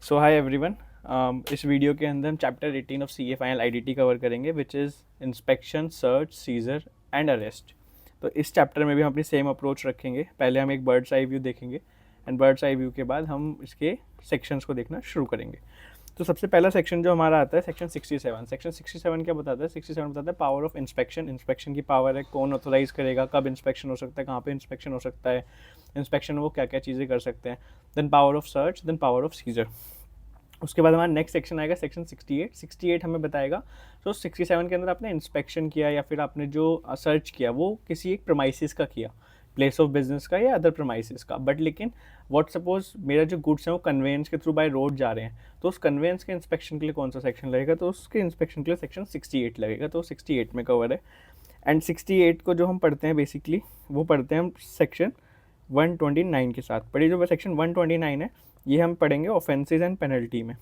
सो hi everyone. इस video के अंदर हम chapter 18 of C A final IDT cover करेंगे which is inspection, search, seizure and arrest. तो इस चैप्टर में भी हम अपनी सेम अप्रोच रखेंगे। पहले हम एक बर्ड्स आई व्यू देखेंगे एंड बर्ड्स आई व्यू के बाद हम इसके सेक्शंस को देखना शुरू करेंगे। तो सबसे पहला सेक्शन जो हमारा आता है सेक्शन 67। सेक्शन 67 क्या बताता है? 67 बताता है पावर ऑफ इंस्पेक्शन। इंस्पेक्शन की पावर है, कौन ऑथोराइज करेगा, कब इंस्पेक्शन हो सकता है, कहाँ पे इंस्पेक्शन हो सकता है, इंस्पेक्शन वो क्या क्या चीज़ें कर सकते हैं। Then power of search, then power of seizure. उसके बाद हमारा नेक्स्ट सेक्शन आएगा सेक्शन 68। 68 हमें बताएगा तो 67 के अंदर आपने इंस्पेक्शन किया या फिर आपने जो सर्च किया वो किसी एक प्रमाइसिस का किया, प्लेस ऑफ बिजनेस का या अदर प्रमाइसिस का। बट लेकिन व्हाट सपोज मेरा जो गुड्स है वो कन्वेंस के थ्रू बाय रोड जा रहे हैं, तो उस कन्वेंस के इंस्पेक्शन के लिए कौन सा सेक्शन लगेगा? तो उसके इंस्पेक्शन के लिए सेक्शन 68 लगेगा। तो 68 में कवर है। एंड 68 को जो हम पढ़ते हैं बेसिकली वो पढ़ते हैं हम सेक्शन 129 के साथ। पढ़िए जो सेक्शन 129 है ये हम पढ़ेंगे ऑफेंसेस एंड पेनल्टी में,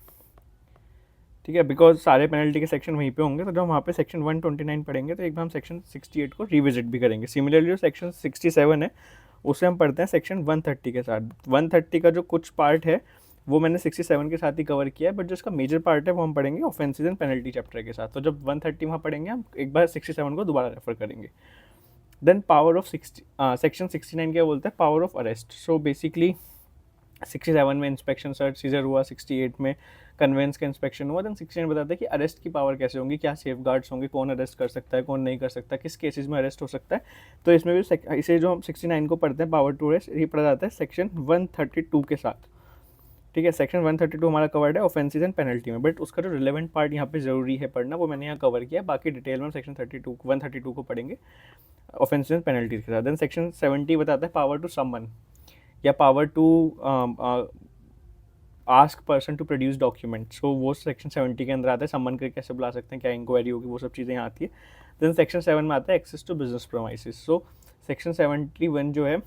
ठीक है, बिकॉज सारे पेनल्टी के सेक्शन वहीं पे होंगे। तो जब हम वहाँ पे सेक्शन 129 पढ़ेंगे तो एक बार हम सेक्शन 68 को रिविजिट भी करेंगे। सिमिलरली जो सेक्शन 67 है उसे हम पढ़ते हैं सेक्शन 130 के साथ। 130 का जो कुछ पार्ट है वो मैंने 67 के साथ ही कवर किया है, बट जो इसका मेजर पार्ट है वो हम पढ़ेंगे ऑफेंसेस एंड पेनल्टी चैप्टर के साथ। तो जब 130 वहाँ पढ़ेंगे हम एक बार 67 को दोबारा रेफर करेंगे। देन पावर ऑफ सेक्शन 69 क्या बोलता है? Power of arrest. So basically 67 में इंस्पेक्शन, सर्च, सीजर हुआ, 68 में कन्वेंस का इंस्पेक्शन हुआ। देन 69 बताता है कि अरेस्ट की पावर कैसे होंगी, क्या सेफ गार्ड्स होंगे, कौन अरेस्ट कर सकता है, कौन नहीं कर सकता, किस केसेस में अरेस्ट हो सकता है। तो इसमें भी इसे जो हम 69 को पढ़ते हैं पावर टू अरेस्ट, ये पढ़ा जाता है सेक्शन 132 के साथ, ठीक है। सेक्शन 132 हमारा कवर्ड है ऑफेंसेस एंड पेनल्टी में, बट उसका जो रिलेवेंट पार्ट यहाँ पे जरूरी है पढ़ना वो मैंने यहाँ कवर किया। बाकी डिटेल में सेक्शन 132 को पढ़ेंगे ऑफेंसेस एंड पेनल्टीज के साथ। देन सेक्शन 70 बताता है पावर टू समवन या power to ask person to produce document. So वो सेक्शन 70 के अंदर आता है। समन के कैसे बुला सकते हैं, क्या इंक्वायरी होगी, वो सब चीज़ें यहाँ आती है। देन सेक्शन 7 में आता है access to business premises. So section 71 जो है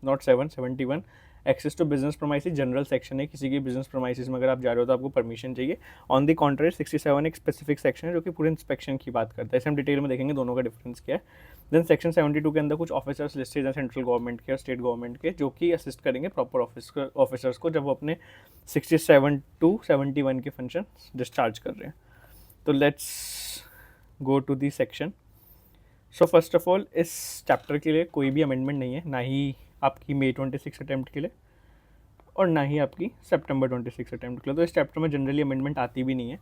not 71 access to business premises general section है। किसी की बिजनेस प्रोमाइसिस में अगर आप जा रहे हो तो आपको परमिशन चाहिए। ऑन दी कॉन्ट्रेरी 67 एक स्पेसिफिक सेक्शन है जो कि पूरे इंस्पेक्शन की बात करता है। इसे हम डिटेल में देखेंगे दोनों का डिफरेंस क्या है। देन सेक्शन 72 के अंदर कुछ ऑफिसर्स लिस्टेड हैं सेंट्रल गवर्नमेंट के और स्टेट गवर्नमेंट के, जो कि असिस्ट करेंगे प्रॉपर ऑफिसर्स को जब वो अपने 67 टू 71 के फंक्शन डिस्चार्ज कर रहे हैं। तो let's go to the section. So first of all इस चैप्टर के लिए कोई भी अमेंडमेंट नहीं है, ना ही आपकी May 26 अटैम्प्ट के लिए और ना ही आपकी September 26 अटैम्प्ट के लिए। तो इस चैप्टर में जनरली अमेंडमेंट आती भी नहीं है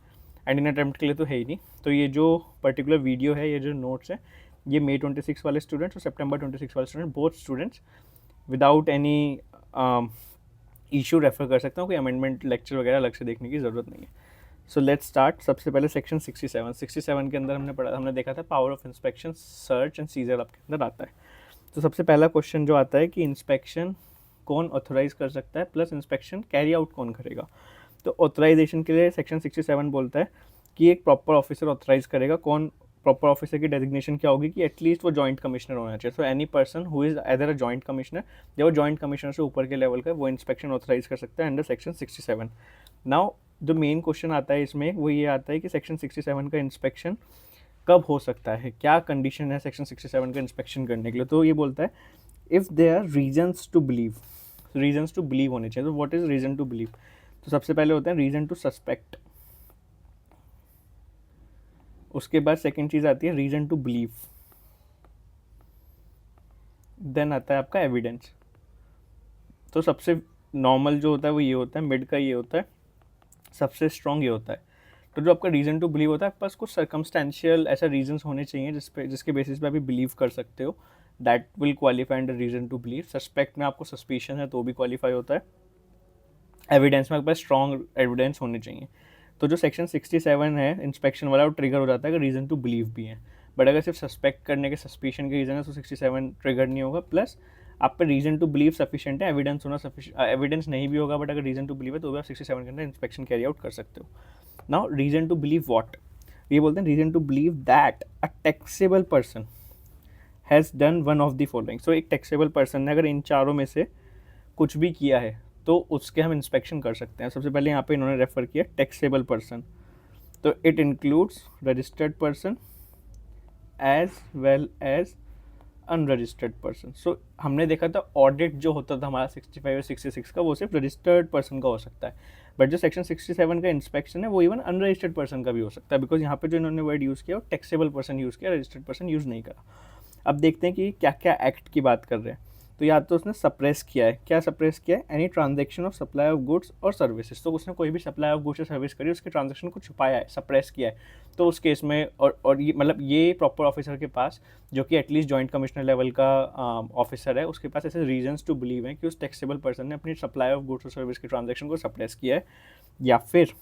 एंड इन अटैम्प्ट के लिए तो है ही नहीं। तो ये जो पर्टिकुलर वीडियो है, ये जो नोट्स है, ये May 26 वाले स्टूडेंट्स और September 26 वाले student, both students without any issue refer कर सकते हो। कोई अमेंडमेंट लेक्चर वगैरह अलग से देखने की ज़रूरत नहीं है। So let's start. सबसे पहले सेक्शन 67 के अंदर हमने देखा था power of inspection, search and seizure आपके अंदर आता है। तो सबसे पहला क्वेश्चन जो आता है कि इंस्पेक्शन कौन ऑथोराइज कर सकता है प्लस इंस्पेक्शन कैरी आउट कौन करेगा। तो ऑथराइजेशन के लिए सेक्शन 67 बोलता है कि एक प्रॉपर ऑफिसर ऑथराइज करेगा। कौन प्रॉपर ऑफिसर की डेजिग्नेशन क्या होगी कि एटलीस्ट वो जॉइंट कमिश्नर होना चाहिए। So any person who is either a joint commissioner या वो जॉइंट कमिश्नर से ऊपर के लेवल का वो इंस्पेक्शन ऑथराइज कर सकता है अंडर सेक्शन 67। नाउ जो मेन क्वेश्चन आता है इसमें वो ये आता है कि सेक्शन 67 का इंस्पेक्शन कब हो सकता है, क्या कंडीशन है सेक्शन 67 का इंस्पेक्शन करने के लिए। तो ये बोलता है if they are reasons to believe होने चाहिए। तो what is reason to believe? तो सबसे पहले होता है रीजन टू सस्पेक्ट, उसके बाद सेकंड चीज़ आती है रीजन टू बिलीव, देन आता है आपका एविडेंस। तो सबसे नॉर्मल जो होता है वो ये होता है, मिड का ये होता है, सबसे स्ट्रॉन्ग ये होता है। तो जो आपका रीज़न टू बिलीव होता है, आपके पास कुछ सर्कमस्टेंशियल ऐसा रीजंस होने चाहिए जिसके बेसिस पे आप बिलीव कर सकते हो, that will qualify under reason to believe. Suspect में आपको सस्पिशन है तो भी क्वालिफाई होता है। एविडेंस में आपके पास स्ट्रॉन्ग एविडेंस होने चाहिए। तो जो सेक्शन 67 है इंस्पेक्शन वाला वो ट्रिगर हो जाता है अगर रीज़न टू बिलीव भी है। बट अगर सिर्फ सस्पेक्ट करने के सस्पिशन के रीज़न है तो 67 ट्रिगर नहीं होगा। प्लस आप पे रीज़न टू बिलीव सफिशिएंट है, एविडेंस होना सफिशिएंट, एविडेंस नहीं भी होगा बट अगर रीज़न टू बिलीव है तो भी आप 67 के अंदर इंस्पेक्शन कैरी आउट कर सकते हो। Now reason to believe what? ये बोलते हैं reason to believe that a taxable person has done one of the following. So एक टैक्सेबल पर्सन ने अगर इन चारों में से कुछ भी किया है तो उसके हम इंस्पेक्शन कर सकते हैं। सबसे पहले यहाँ पे इन्होंने रेफर किया टैक्सेबल पर्सन, तो it includes registered person as well as unregistered person. So हमने देखा था ऑडिट जो होता था हमारा 65 और 66 का, वो सिर्फ रजिस्टर्ड पर्सन का हो सकता है, बट जो सेक्शन 67 का इंस्पेक्शन है वो इवन अनरजिस्टर्ड पर्सन का भी हो सकता है, बिकॉज यहाँ पे जो इन्होंने वर्ड यूज़ किया वो टैक्सेबल पर्सन यूज़ किया, रजिस्टर्ड पर्सन यूज़ नहीं करा। अब देखते हैं कि क्या क्या एक्ट की बात कर रहे हैं। तो या तो उसने सप्रेस किया है, क्या सप्रेस किया है, any transaction of supply of goods और सर्विसेज, तो उसने कोई भी सप्लाई ऑफ गुड्स या सर्विस करी, उसके ट्रांजेक्शन को छुपाया है, सप्रेस किया है, तो उस केस में और ये मतलब ये प्रॉपर ऑफिसर के पास, जो कि एटलीस्ट जॉइंट कमिश्नर लेवल का ऑफिसर है, उसके पास ऐसे रीजंस टू बिलीव हैं कि उस टैक्सेबल पर्सन ने अपनी सप्लाई ऑफ गुड्स और सर्विस के ट्रांजेक्शन को सप्रेस किया है, या फिर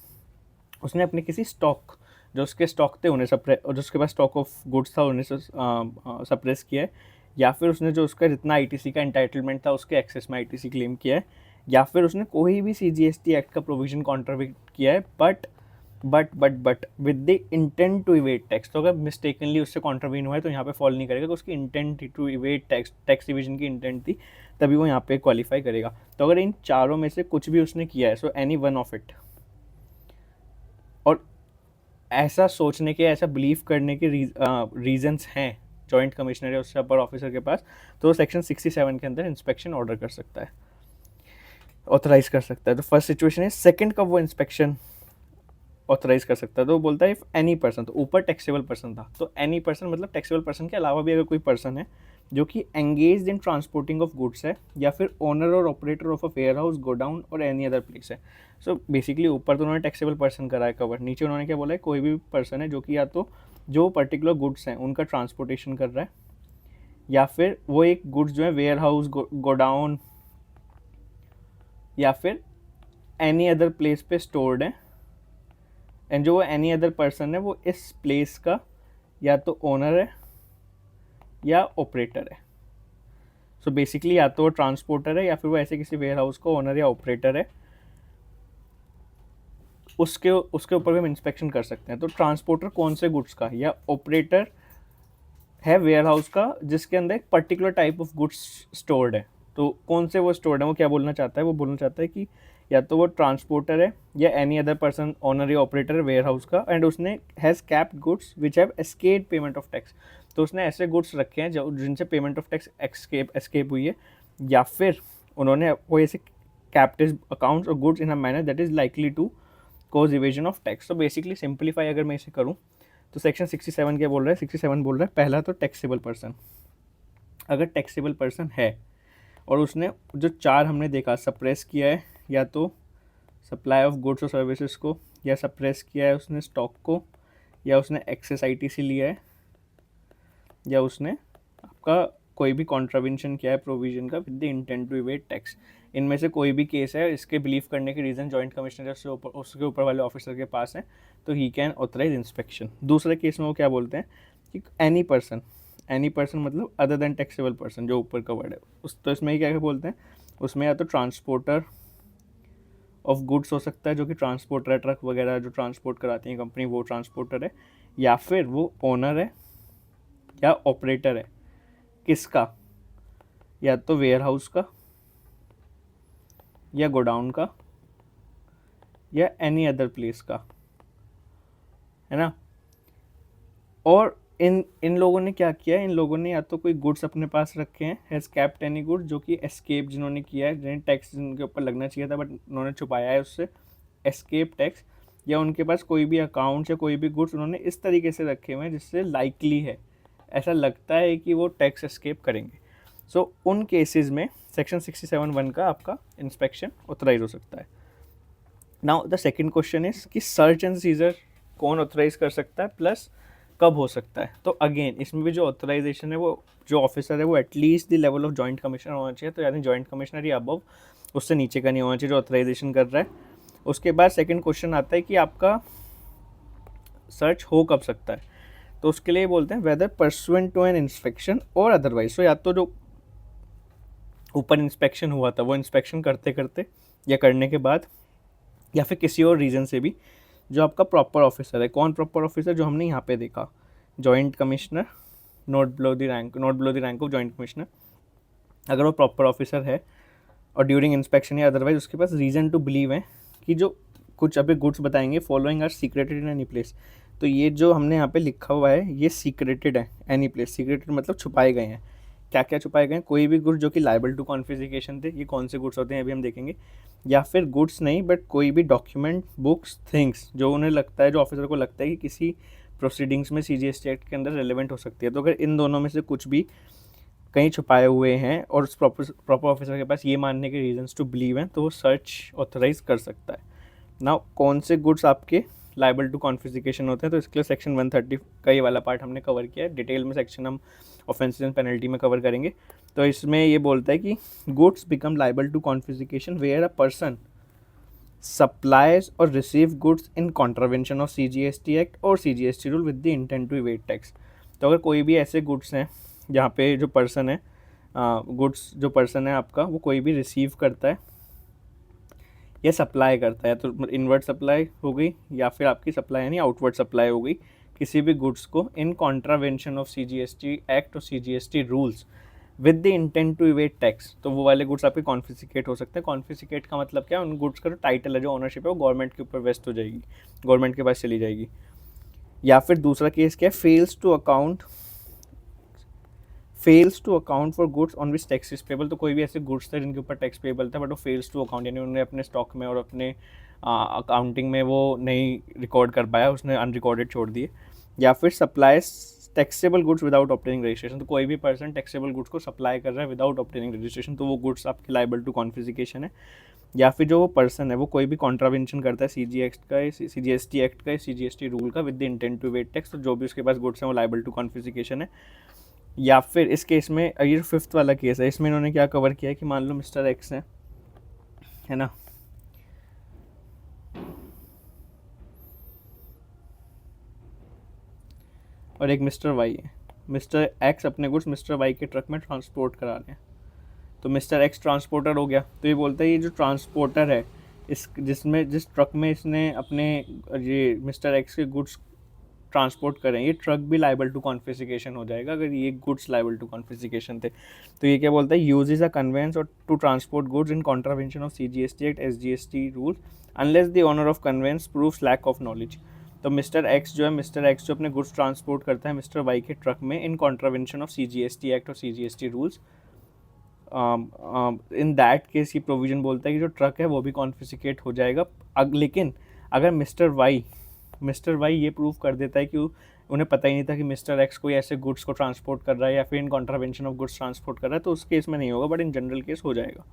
उसने अपने किसी स्टॉक, जो उसके स्टॉक थे उन्हें सप्रेस, और जो उसके पास स्टॉक ऑफ गुड्स था उन्हें सप्रेस किया है, या फिर उसने जो उसका जितना आईटीसी का एंटाइटलमेंट था उसके एक्सेस में आईटीसी क्लेम किया है, या फिर उसने कोई भी सीजीएसटी एक्ट का प्रोविजन कॉन्ट्राविक्ट किया है but with the intent to evade tax. तो अगर मिस्टेकनली उससे कॉन्ट्रावीन हुआ है तो यहाँ पे फॉल नहीं करेगा, तो उसकी intent to evade tax division की इंटेंट थी, तभी वो यहाँ पे क्वालिफाई करेगा। तो अगर इन चारों में से कुछ भी उसने किया है, so any one of it, और ऐसा सोचने के, ऐसा बिलीव करने के रीजंस हैं जॉइंट कमिश्नर या उससे अपर ऑफिसर के पास, तो सेक्शन 67 के अंदर इंस्पेक्शन ऑर्डर कर सकता है, ऑथराइज कर सकता है। तो फर्स्ट सिचुएशन है। सेकंड कब वो इंस्पेक्शन ऑथराइज कर सकता है, तो वो बोलता है इफ एनी पर्सन, तो ऊपर टैक्सेबल पर्सन था, तो एनी पर्सन मतलब टैक्सेबल पर्सन के अलावा भी अगर कोई पर्सन है जो कि engage in transporting of goods है, या फिर ओनर और operator of a warehouse, godown और एनी अदर प्लेस है। सो बेसिकली ऊपर तो उन्होंने टैक्सेबल पर्सन करा है कवर, नीचे उन्होंने क्या बोला है, कोई भी पर्सन है जो कि या तो जो पर्टिकुलर गुड्स हैं उनका ट्रांसपोर्टेशन कर रहा है, या फिर वो एक गुड्स जो है वेयर हाउस, गोडाउन या फिर एनी अदर प्लेस पे स्टोर्ड है, एंड जो एनी अदर पर्सन है वो इस प्लेस का या तो ओनर है या ऑपरेटर है। सो बेसिकली या तो वो ट्रांसपोर्टर है या फिर वो ऐसे किसी वेयर हाउस का ओनर या ऑपरेटर है, उसके ऊपर भी हम इंस्पेक्शन कर सकते हैं। तो ट्रांसपोर्टर कौन से गुड्स का, या ऑपरेटर है वेयर हाउस का जिसके अंदर एक particular type of goods stored है, तो कौन से वो स्टोर्ड है, वो क्या बोलना चाहता है, वो बोलना चाहता है कि या तो वो ट्रांसपोर्टर है या एनी अदर पर्सन, ओनर या ऑपरेटर वेयर हाउस का, एंड उसने has capped goods which have escaped payment of tax, तो उसने ऐसे गुड्स रखे हैं जो जिनसे पेमेंट ऑफ टैक्स एस्केप हुई है, या फिर उन्होंने कोई ऐसे कैप्टिव अकाउंट्स और goods in a manner that is likely to cause evasion of tax. तो बेसिकली सिंप्लीफाई अगर मैं इसे करूँ तो सेक्शन 67 क्या बोल रहा है, 67 बोल रहा है पहला तो टैक्सेबल पर्सन, अगर टैक्सेबल पर्सन है और उसने जो चार हमने देखा सप्रेस किया है, या तो सप्लाई ऑफ गुड्स और सर्विसेज को, या सप्रेस किया है उसने स्टॉक को, या उसने एक्सेस आईटीसी लिया है, या उसने आपका कोई भी कॉन्ट्रावेंशन किया है प्रोविजन का with the intent to evade tax, इनमें से कोई भी केस है, इसके बिलीव करने के रीज़न जॉइंट कमिश्नर उसके ऊपर वाले ऑफिसर के पास है, तो ही कैन ऑथराइज इंस्पेक्शन। दूसरे केस में वो क्या बोलते हैं कि एनी पर्सन मतलब अदर देन टैक्सेबल पर्सन, जो ऊपर का वर्ड है उस, तो इसमें क्या बोलते हैं, उसमें या तो ट्रांसपोर्टर ऑफ गुड्स हो सकता है, जो कि ट्रांसपोर्टर है, ट्रक वगैरह जो ट्रांसपोर्ट कराती है कंपनी वो ट्रांसपोर्टर है, या फिर वो ओनर है या ऑपरेटर है, किसका, या तो वेयर हाउस का या गोडाउन का या एनी अदर प्लेस का, है ना। और इन लोगों ने क्या किया है, इन लोगों ने या तो कोई गुड्स अपने पास रखे हैं, हैज़ कैप्ट एनी गुड, जो कि एस्केप जिन्होंने किया है, जिन्हें टैक्स जिनके ऊपर लगना चाहिए था बट उन्होंने छुपाया है उससे, एस्केप टैक्स, या उनके पास कोई भी अकाउंट्स या कोई भी गुड्स उन्होंने इस तरीके से रखे हुए हैं जिससे लाइकली है, ऐसा लगता है कि वो टैक्स एस्केप करेंगे। सो उन केसेस में सेक्शन 67(1) का आपका इंस्पेक्शन ऑथराइज हो सकता है। Now the second question is कि सर्च एंड सीजर कौन ऑथराइज कर सकता है, प्लस कब हो सकता है। तो अगेन इसमें भी जो ऑथराइजेशन है वो जो ऑफिसर है वो at least the level of joint commissioner होना चाहिए, तो यानी जॉइंट कमिश्नर या अबव, उससे नीचे का नहीं होना चाहिए जो ऑथराइजेशन कर रहा है। उसके बाद सेकंड क्वेश्चन आता है कि आपका सर्च हो कब सकता है, तो उसके लिए बोलते हैं whether pursuant to an inspection और अदरवाइज। तो या तो जो ऊपर इंस्पेक्शन हुआ था वो इंस्पेक्शन करते करते या करने के बाद, या फिर किसी और रीज़न से भी जो आपका प्रॉपर ऑफिसर है, कौन प्रॉपर ऑफिसर, जो हमने यहाँ पे देखा joint commissioner, note below the rank of joint commissioner, अगर वो प्रॉपर ऑफिसर है और ड्यूरिंग इंस्पेक्शन या अदरवाइज उसके पास रीज़न टू बिलीव है कि जो कुछ अभी गुड्स बताएंगे following are secreted in any place, तो ये जो हमने यहाँ पे लिखा हुआ है ये सीक्रेटेड है, एनी प्लेस, सीक्रेटेड मतलब छुपाए गए हैं, क्या क्या छुपाए गए हैं, कोई भी गुड्स जो कि लाइबल टू कॉन्फिस्केशन थे, ये कौन से गुड्स होते हैं अभी हम देखेंगे, या फिर गुड्स नहीं बट कोई भी डॉक्यूमेंट, बुक्स, थिंग्स जो उन्हें लगता है, जो ऑफिसर को लगता है कि किसी प्रोसीडिंग्स में CGST एक्ट के अंदर रेलिवेंट हो सकती है। तो अगर इन दोनों में से कुछ भी कहीं छुपाए हुए हैं और उस प्रॉपर ऑफिसर के पास ये मानने के रीजंस टू बिलीव हैं, तो वो सर्च ऑथराइज कर सकता है। नाउ कौन से गुड्स आपके लाइबल टू कॉन्फिस्केशन होते हैं, तो इसके लिए सेक्शन 130 का ये वाला पार्ट हमने कवर किया है। डिटेल में सेक्शन हम ऑफेंसेस एंड पेनल्टी में कवर करेंगे। तो इसमें ये बोलता है कि goods become liable to confiscation where a person supplies or receive goods in contravention of CGST Act और CGST rule with the intent to evade tax। तो अगर कोई भी ऐसे गुड्स हैं जहाँ पे जो पर्सन है, गुड्स जो पर्सन है आपका, वो कोई भी रिसीव करता है या सप्लाई करता है, तो इनवर्ड सप्लाई हो गई या फिर आपकी सप्लाई यानी आउटवर्ड सप्लाई हो गई किसी भी गुड्स को in contravention of CGST act और CGST rules with the intent to evade tax, तो वो वाले गुड्स आपके कॉन्फिस्केट हो सकते हैं। कॉन्फिस्केट का मतलब क्या है, उन गुड्स का जो टाइटल है, जो ओनरशिप है, वो गवर्नमेंट के ऊपर वेस्ट हो जाएगी, गवर्नमेंट के पास चली जाएगी। या फिर दूसरा केस क्या है, fails to account for goods on which tax is payable. तो कोई भी ऐसे गुड्स थे जिनके ऊपर टैक्स पेबल था बट वो फेल्स टू अकाउंट, यानी उन्होंने अपने स्टॉक में और अपने अकाउंटिंग में वो नहीं रिकॉर्ड कर पाया, उसने अनरिकॉर्डेड छोड़ दिए। या फिर supplies taxable goods without obtaining registration, तो कोई भी पर्सन टैक्सेबल गुड्स को सप्लाई कर रहा है विदाउट ऑब्टेनिंग रजिस्ट्रेशन, तो वो गुड्स आपके लाइबल टू कॉन्फिस्केशन है। या फिर जो वो पर्सन है वो कोई भी कॉन्ट्रावेंशन करता है CGST एक्ट का, CGST रूल का with the intent to evade tax, तो जो भी उसके पास गुड्स हैं वो लाइबल टू कॉन्फिस्केशन है। या फिर इस केस में, ये 5th वाला केस है, इसमें इन्होंने क्या कवर किया है कि मान लो मिस्टर एक्स है ना, और एक मिस्टर वाई है। मिस्टर एक्स अपने गुड्स मिस्टर वाई के ट्रक में ट्रांसपोर्ट करा रहे हैं, तो मिस्टर एक्स ट्रांसपोर्टर हो गया। तो ये बोलता है ये जो ट्रांसपोर्टर है, जिस ट्रक में इसने अपने ये मिस्टर एक्स के गुड्स ट्रांसपोर्ट करें, ये ट्रक भी लाइबल टू कॉन्फिस्केशन हो जाएगा अगर ये गुड्स लाइबल टू कॉन्फिस्केशन थे। तो ये क्या बोलता है, यूजेस अ कन्वेंस और to transport goods in contravention of CGST act SGST rule unless the owner of conveyance proves lack of knowledge. तो मिस्टर एक्स जो अपने गुड्स ट्रांसपोर्ट करता है मिस्टर वाई के ट्रक में इन कॉन्ट्रावेंशन ऑफ CGST एक्ट और CGST rules, in that case ये provision बोलता है कि जो ट्रक है वो भी कॉन्फिस्केट हो जाएगा। लेकिन अगर मिस्टर वाई ये प्रूव कर देता है कि उन्हें पता ही नहीं था कि मिस्टर एक्स कोई ऐसे गुड्स को ट्रांसपोर्ट कर रहा है या फिर इन कॉन्ट्रावेंशन ऑफ गुड्स ट्रांसपोर्ट कर रहा है, तो उस केस में नहीं होगा, बट इन जनरल केस हो जाएगा।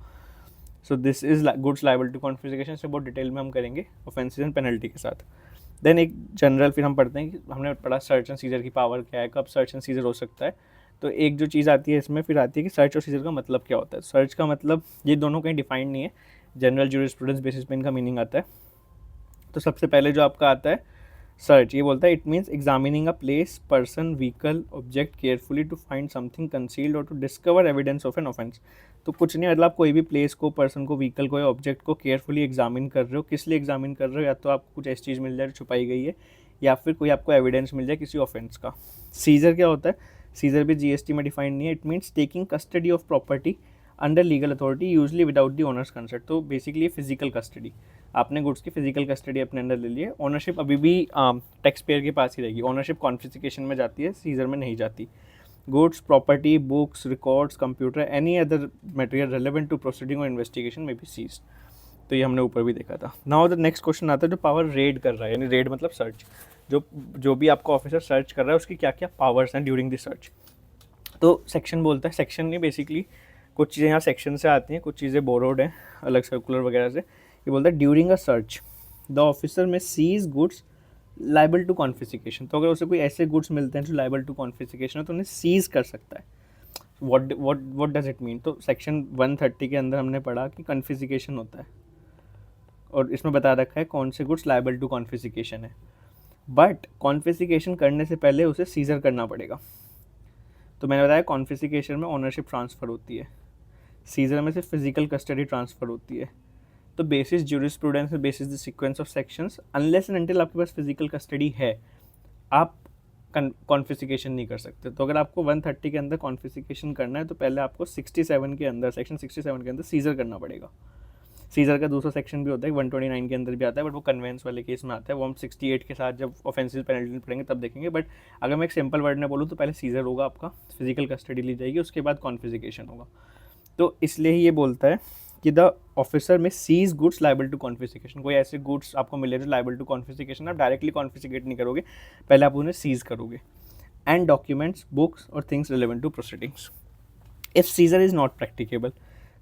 So this is goods liable to confiscation, से बहुत डिटेल में हम करेंगे ऑफेंसेस एंड पेनल्टी के साथ। देन एक जनरल फिर हम पढ़ते हैं कि हमने पढ़ा सर्च एंड सीजर की पावर क्या है, कब सर्च एंड सीजर हो सकता है। तो एक जो चीज़ आती है इसमें फिर आती है कि सर्च और सीजर का मतलब क्या होता है। सर्च का मतलब, ये दोनों कहीं डिफाइंड नहीं है, जनरल ज्यूरिस्प्रूडेंस बेसिस पे इनका मीनिंग आता है। तो सबसे पहले जो आपका आता है सर्च, ये बोलता है it means examining a place, person, vehicle, object carefully to find something concealed और to discover evidence of an offence. तो कुछ नहीं, मतलब आप कोई भी प्लेस को, पर्सन को, व्हीकल को या ऑब्जेक्ट को केयरफुली एग्जामिन कर रहे हो। किस लिए एग्जामिन कर रहे हो, या तो आपको कुछ ऐसी चीज़ मिल जाए जो छुपाई गई है, या फिर कोई आपको एविडेंस मिल जाए किसी ऑफेंस का। सीजर क्या होता है, सीजर भी GST में डिफाइंड नहीं है। It means taking custody of property under legal authority usually without the owners consent. तो बेसिकली फिजिकल कस्टडी, आपने गुड्स की फिजिकल कस्टडी अपने अंदर ले लिए। ओनरशिप अभी भी टैक्स पेयर के पास ही रहेगी, ओनरशिप कॉन्फिस्केशन में जाती है, सीजर में नहीं जाती। Goods, property, books, records, computer, any other material relevant to proceeding और इन्वेस्टिगेशन में भी सीज। तो ये हमने ऊपर भी देखा था। नाउ द नेक्स्ट क्वेश्चन आता है जो पावर रेड कर रहा है, यानी रेड मतलब सर्च, जो भी आपका ऑफिसर सर्च कर रहा है उसकी क्या क्या पावर्स हैं ड्यूरिंग द सर्च। तो सेक्शन बोलता है, सेक्शन नहीं बेसिकली कुछ चीज़ें यहाँ सेक्शन से आती हैं, कुछ चीज़ें बोरोड हैं अलग सर्कुलर वगैरह से। ये बोलता है during a search the officer may seize goods liable to confiscation. तो अगर उसे कोई ऐसे गुड्स मिलते हैं जो लाइबल टू कॉन्फिस्केशन है तो उन्हें सीज कर सकता है। व्हाट डज इट मीन, तो सेक्शन 130 के अंदर हमने पढ़ा कि कॉन्फिस्केशन होता है और इसमें बता रखा है कौन से गुड्स लाइबल टू कॉन्फिस्केशन है, बट कॉन्फिस्केशन करने से पहले उसे सीजर करना पड़ेगा। तो मैंने बताया कॉन्फिस्केशन में ओनरशिप ट्रांसफ़र होती है, सीजर में सिर्फ फिजिकल कस्टडी ट्रांसफ़र होती है। तो बेसिस ज्यूरिस्प्रूडेंस में, basis the sequence of sections, unless and until आपके पास फिजिकल कस्टडी है आप कॉन्फिस्केशन नहीं कर सकते। तो अगर आपको 130 के अंदर कॉन्फिस्केशन करना है तो पहले आपको 67 के अंदर, सेक्शन 67 के अंदर सीजर करना पड़ेगा। सीजर का दूसरा सेक्शन भी होता है 129 के अंदर भी आता है, बट वो कन्वेंस वाले केस में आता है, वो हम 68 के साथ जब ऑफेंसिव पेनल्टी पढ़ेंगे तब देखेंगे। बट अगर मैं एक सिंपल वर्ड में बोलूँ तो पहले सीजर होगा, आपका फिजिकल कस्टडी ली जाएगी, उसके बाद कॉन्फिस्केशन होगा। तो इसलिए ही ये बोलता है कि the officer may seize goods liable to confiscation. कोई ऐसे गुड्स आपको मिले जो लाइबल टू कॉन्फिस्केशन, आप डायरेक्टली कॉन्फिस्केट नहीं करोगे, पहले आप उन्हें सीज करोगे। एंड डॉक्यूमेंट्स, बुक्स और things relevant to proceedings. If seizure is not practicable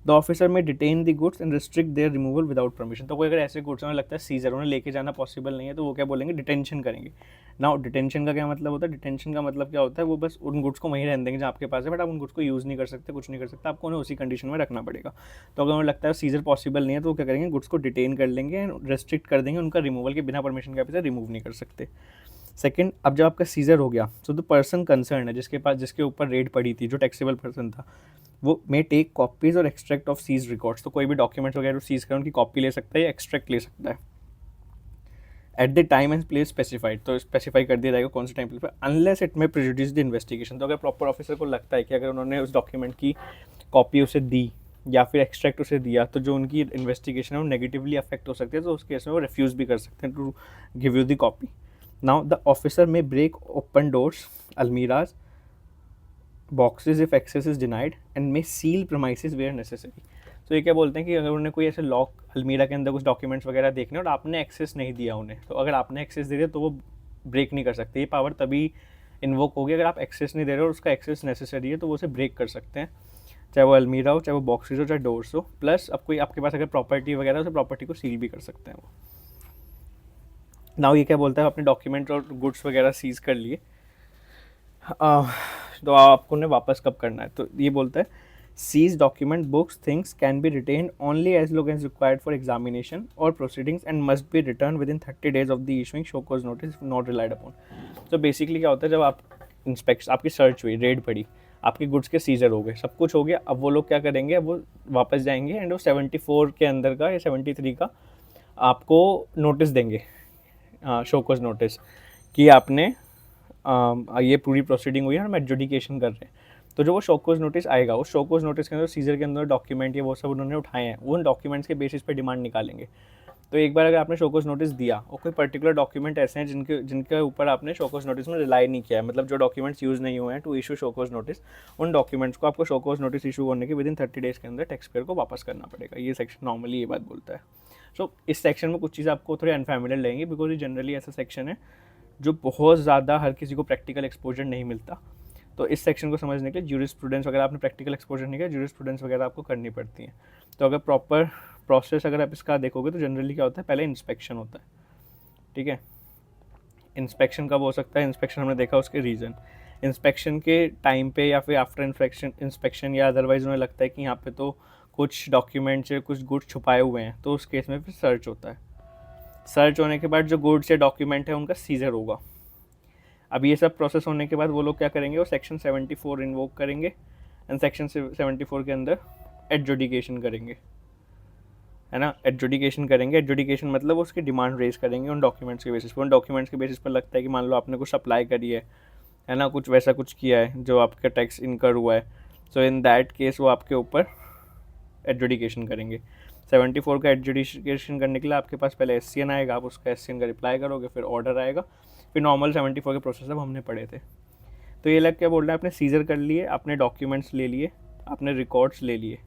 the officer may detain the goods and restrict their removal without permission. तो कोई अगर ऐसे गुड्स उन्हें लगता है सीजर उन्हें लेके जाना पॉसिबल नहीं है, तो वो क्या बोलेंगे, डिटेंशन करेंगे। नाउ डिटेंशन का क्या मतलब होता है, डिटेंशन का मतलब क्या होता है, वो बस उन गुड्स को वहीं रहने देंगे जहाँ आपके पास है, बट आप उन गुड्स को यूज़ नहीं कर सकते, कुछ नहीं कर सकते, आपको उन्हें उसी कंडीशन में रखना पड़ेगा। तो अगर उन्हें लगता है सीजर पॉसिबल नहीं है तो वो क्या करेंगे, गुड्स को डिटेन कर लेंगे एंड रेस्ट्रिक्ट कर देंगे, उनका रिमूवल के बिना परमिशन के आप इसे रिमूव नहीं कर सकते। सेकंड, अब जब आपका सीजर हो गया तो द पर्सन कंसर्न है, जिसके ऊपर रेड पड़ी थी, जो टैक्सेबल पर्सन था, वो मे टेक कॉपीज और एक्सट्रैक्ट ऑफ सीज रिकॉर्ड्स। तो कोई भी डॉक्यूमेंट्स वगैरह सीज करें उनकी कॉपी ले सकता है या एक्सट्रैक्ट ले सकता है at the time and place specified. तो स्पेसिफाई कर दिया जाएगा कौन से टाइम प्लेस पर, अनलेस इट में प्रेजुडिस द इन्वेस्टिगेशन। तो अगर प्रॉपर ऑफिसर को लगता है कि अगर उन्होंने उस डॉक्यूमेंट की कॉपी उसे दी या फिर एक्सट्रैक्ट उसे दिया तो जो उनकी इन्वेस्टिगेशन है वो नेगेटिवली अफेक्ट हो सकती है, तो उस केस में वो रिफ्यूज़ भी कर सकते हैं to give you the copy. Now the officer may break open doors, almirahs, boxes if access is denied and may seal premises where necessary. तो ये क्या बोलते हैं कि अगर उन्होंने कोई ऐसे लॉक अलमीरा के अंदर कुछ डॉक्यूमेंट्स वगैरह देखने और आपने एक्सेस नहीं दिया उन्हें, तो अगर आपने एक्सेस दे दिया तो वो ब्रेक नहीं कर सकते। ये पावर तभी इन्वोक होगी अगर आप एक्सेस नहीं दे रहे हो और उसका एक्सेस नेसेसरी है, तो वो उसे ब्रेक कर सकते हैं, चाहे वो अलमीरा हो, चाहे वो बॉक्सेस हो, चाहे डोर्स हो। प्लस अब कोई आपके पास अगर प्रॉपर्टी वगैरह हो तो प्रॉपर्टी को सील भी कर सकते हैं वो। नाउ ये क्या बोलता है, अपने डॉक्यूमेंट और गुड्स वगैरह सीज कर लिए, तो आपको उन्हें वापस कब करना है, तो ये बोलता है seize document, books, things can be retained only as long as required for examination और proceedings and must be return within 30 days of the issuing show cause notice not relied upon. तो basically क्या होता है, जब आप inspection, आपकी search हुई, red पड़ी, आपके गुड्स के सीजर हो गए, सब कुछ हो गया, अब वो लोग क्या करेंगे, अब वो वापस जाएंगे एंड वो 74 के अंदर का या 73 का आपको नोटिस देंगे, शो कॉज नोटिस, कि आपने ये पूरी प्रोसीडिंग हुई है और हम एडजुडिकेशन कर रहे हैं। तो जो वो शोकोज नोटिस आएगा, उस शोकोज नोटिस के अंदर सीजर के अंदर डॉक्यूमेंट या वो सब उन्होंने उठाए हैं, वो उन डॉक्यूमेंट्स के बेसिस पे डिमांड निकालेंगे। तो एक बार अगर आपने शोकोज नोटिस दिया और कोई पर्टिकुलर डॉक्यूमेंट ऐसे हैं जिनके ऊपर आपने शोकोज नोटिस में रिलाई नहीं किया है, मतलब जो डॉक्यूमेंट्स यूज़ नहीं हुए हैं टू इशू शोकोज नोटिस, उन डॉक्यूमेंट्स को आपको शोकोज नोटिस इशू करने के विद इन 30 days के अंदर टैक्स पेयर को वापस करना पड़ेगा। ये सेक्शन नॉर्मली ये बात बोलता है। सो इस सेक्शन में कुछ चीज़ें आपको थोड़ी अनफैमिलियर लगेंगी, बिकॉज ये जनरली ऐसा सेक्शन है जो बहुत ज़्यादा हर किसी को प्रैक्टिकल एक्सपोजर नहीं मिलता। तो इस सेक्शन को समझने के लिए ज्यूरिस्प्रूडेंस वगैरह आपने प्रैक्टिकल एक्सपोजर नहीं किया, ज्यूरिस्प्रूडेंस वगैरह आपको करनी पड़ती है। तो अगर प्रॉपर प्रोसेस अगर आप इसका देखोगे तो जनरली क्या होता है, पहले इंस्पेक्शन होता है, ठीक है। इंस्पेक्शन कब हो सकता है, इंस्पेक्शन हमने देखा उसके रीज़न, इंस्पेक्शन के टाइम पे या फिर आफ्टर इंस्पेक्शन या अदरवाइज उन्हें लगता है कि यहाँ पे तो कुछ डॉक्यूमेंट्स या कुछ गुड्स छुपाए हुए हैं, तो उस केस में फिर सर्च होता है। सर्च होने के बाद जो गुड्स या डॉक्यूमेंट है उनका सीजर होगा। अब ये सब प्रोसेस होने के बाद वो लोग क्या करेंगे, वो सेक्शन 74 इन्वोक करेंगे एंड सेक्शन 74 के अंदर एडजुडिकेशन करेंगे, है ना। एडजुडिकेशन करेंगे, एडजुडिकेशन मतलब उसकी डिमांड रेज करेंगे उन डॉक्यूमेंट्स के बेसिस पर। उन डॉक्यूमेंट्स के बेसिस पर लगता है कि मान लो आपने कुछ सप्लाई करी है ना, कुछ वैसा कुछ किया है जो आपका टैक्स इनकर हुआ है, सो इन दैट केस वो आपके ऊपर एडजुडिकेशन करेंगे। 74 का एडजुडिकेशन करने के लिए आपके पास पहले SCN आएगा, आप उसका SCN का रिप्लाई करोगे, फिर ऑर्डर आएगा, फिर नॉर्मल 74 के प्रोसेस अब हमने पढ़े थे। तो ये लग क्या बोल रहा है, आपने सीजर कर लिए, आपने डॉक्यूमेंट्स ले लिए, आपने रिकॉर्ड्स ले लिए।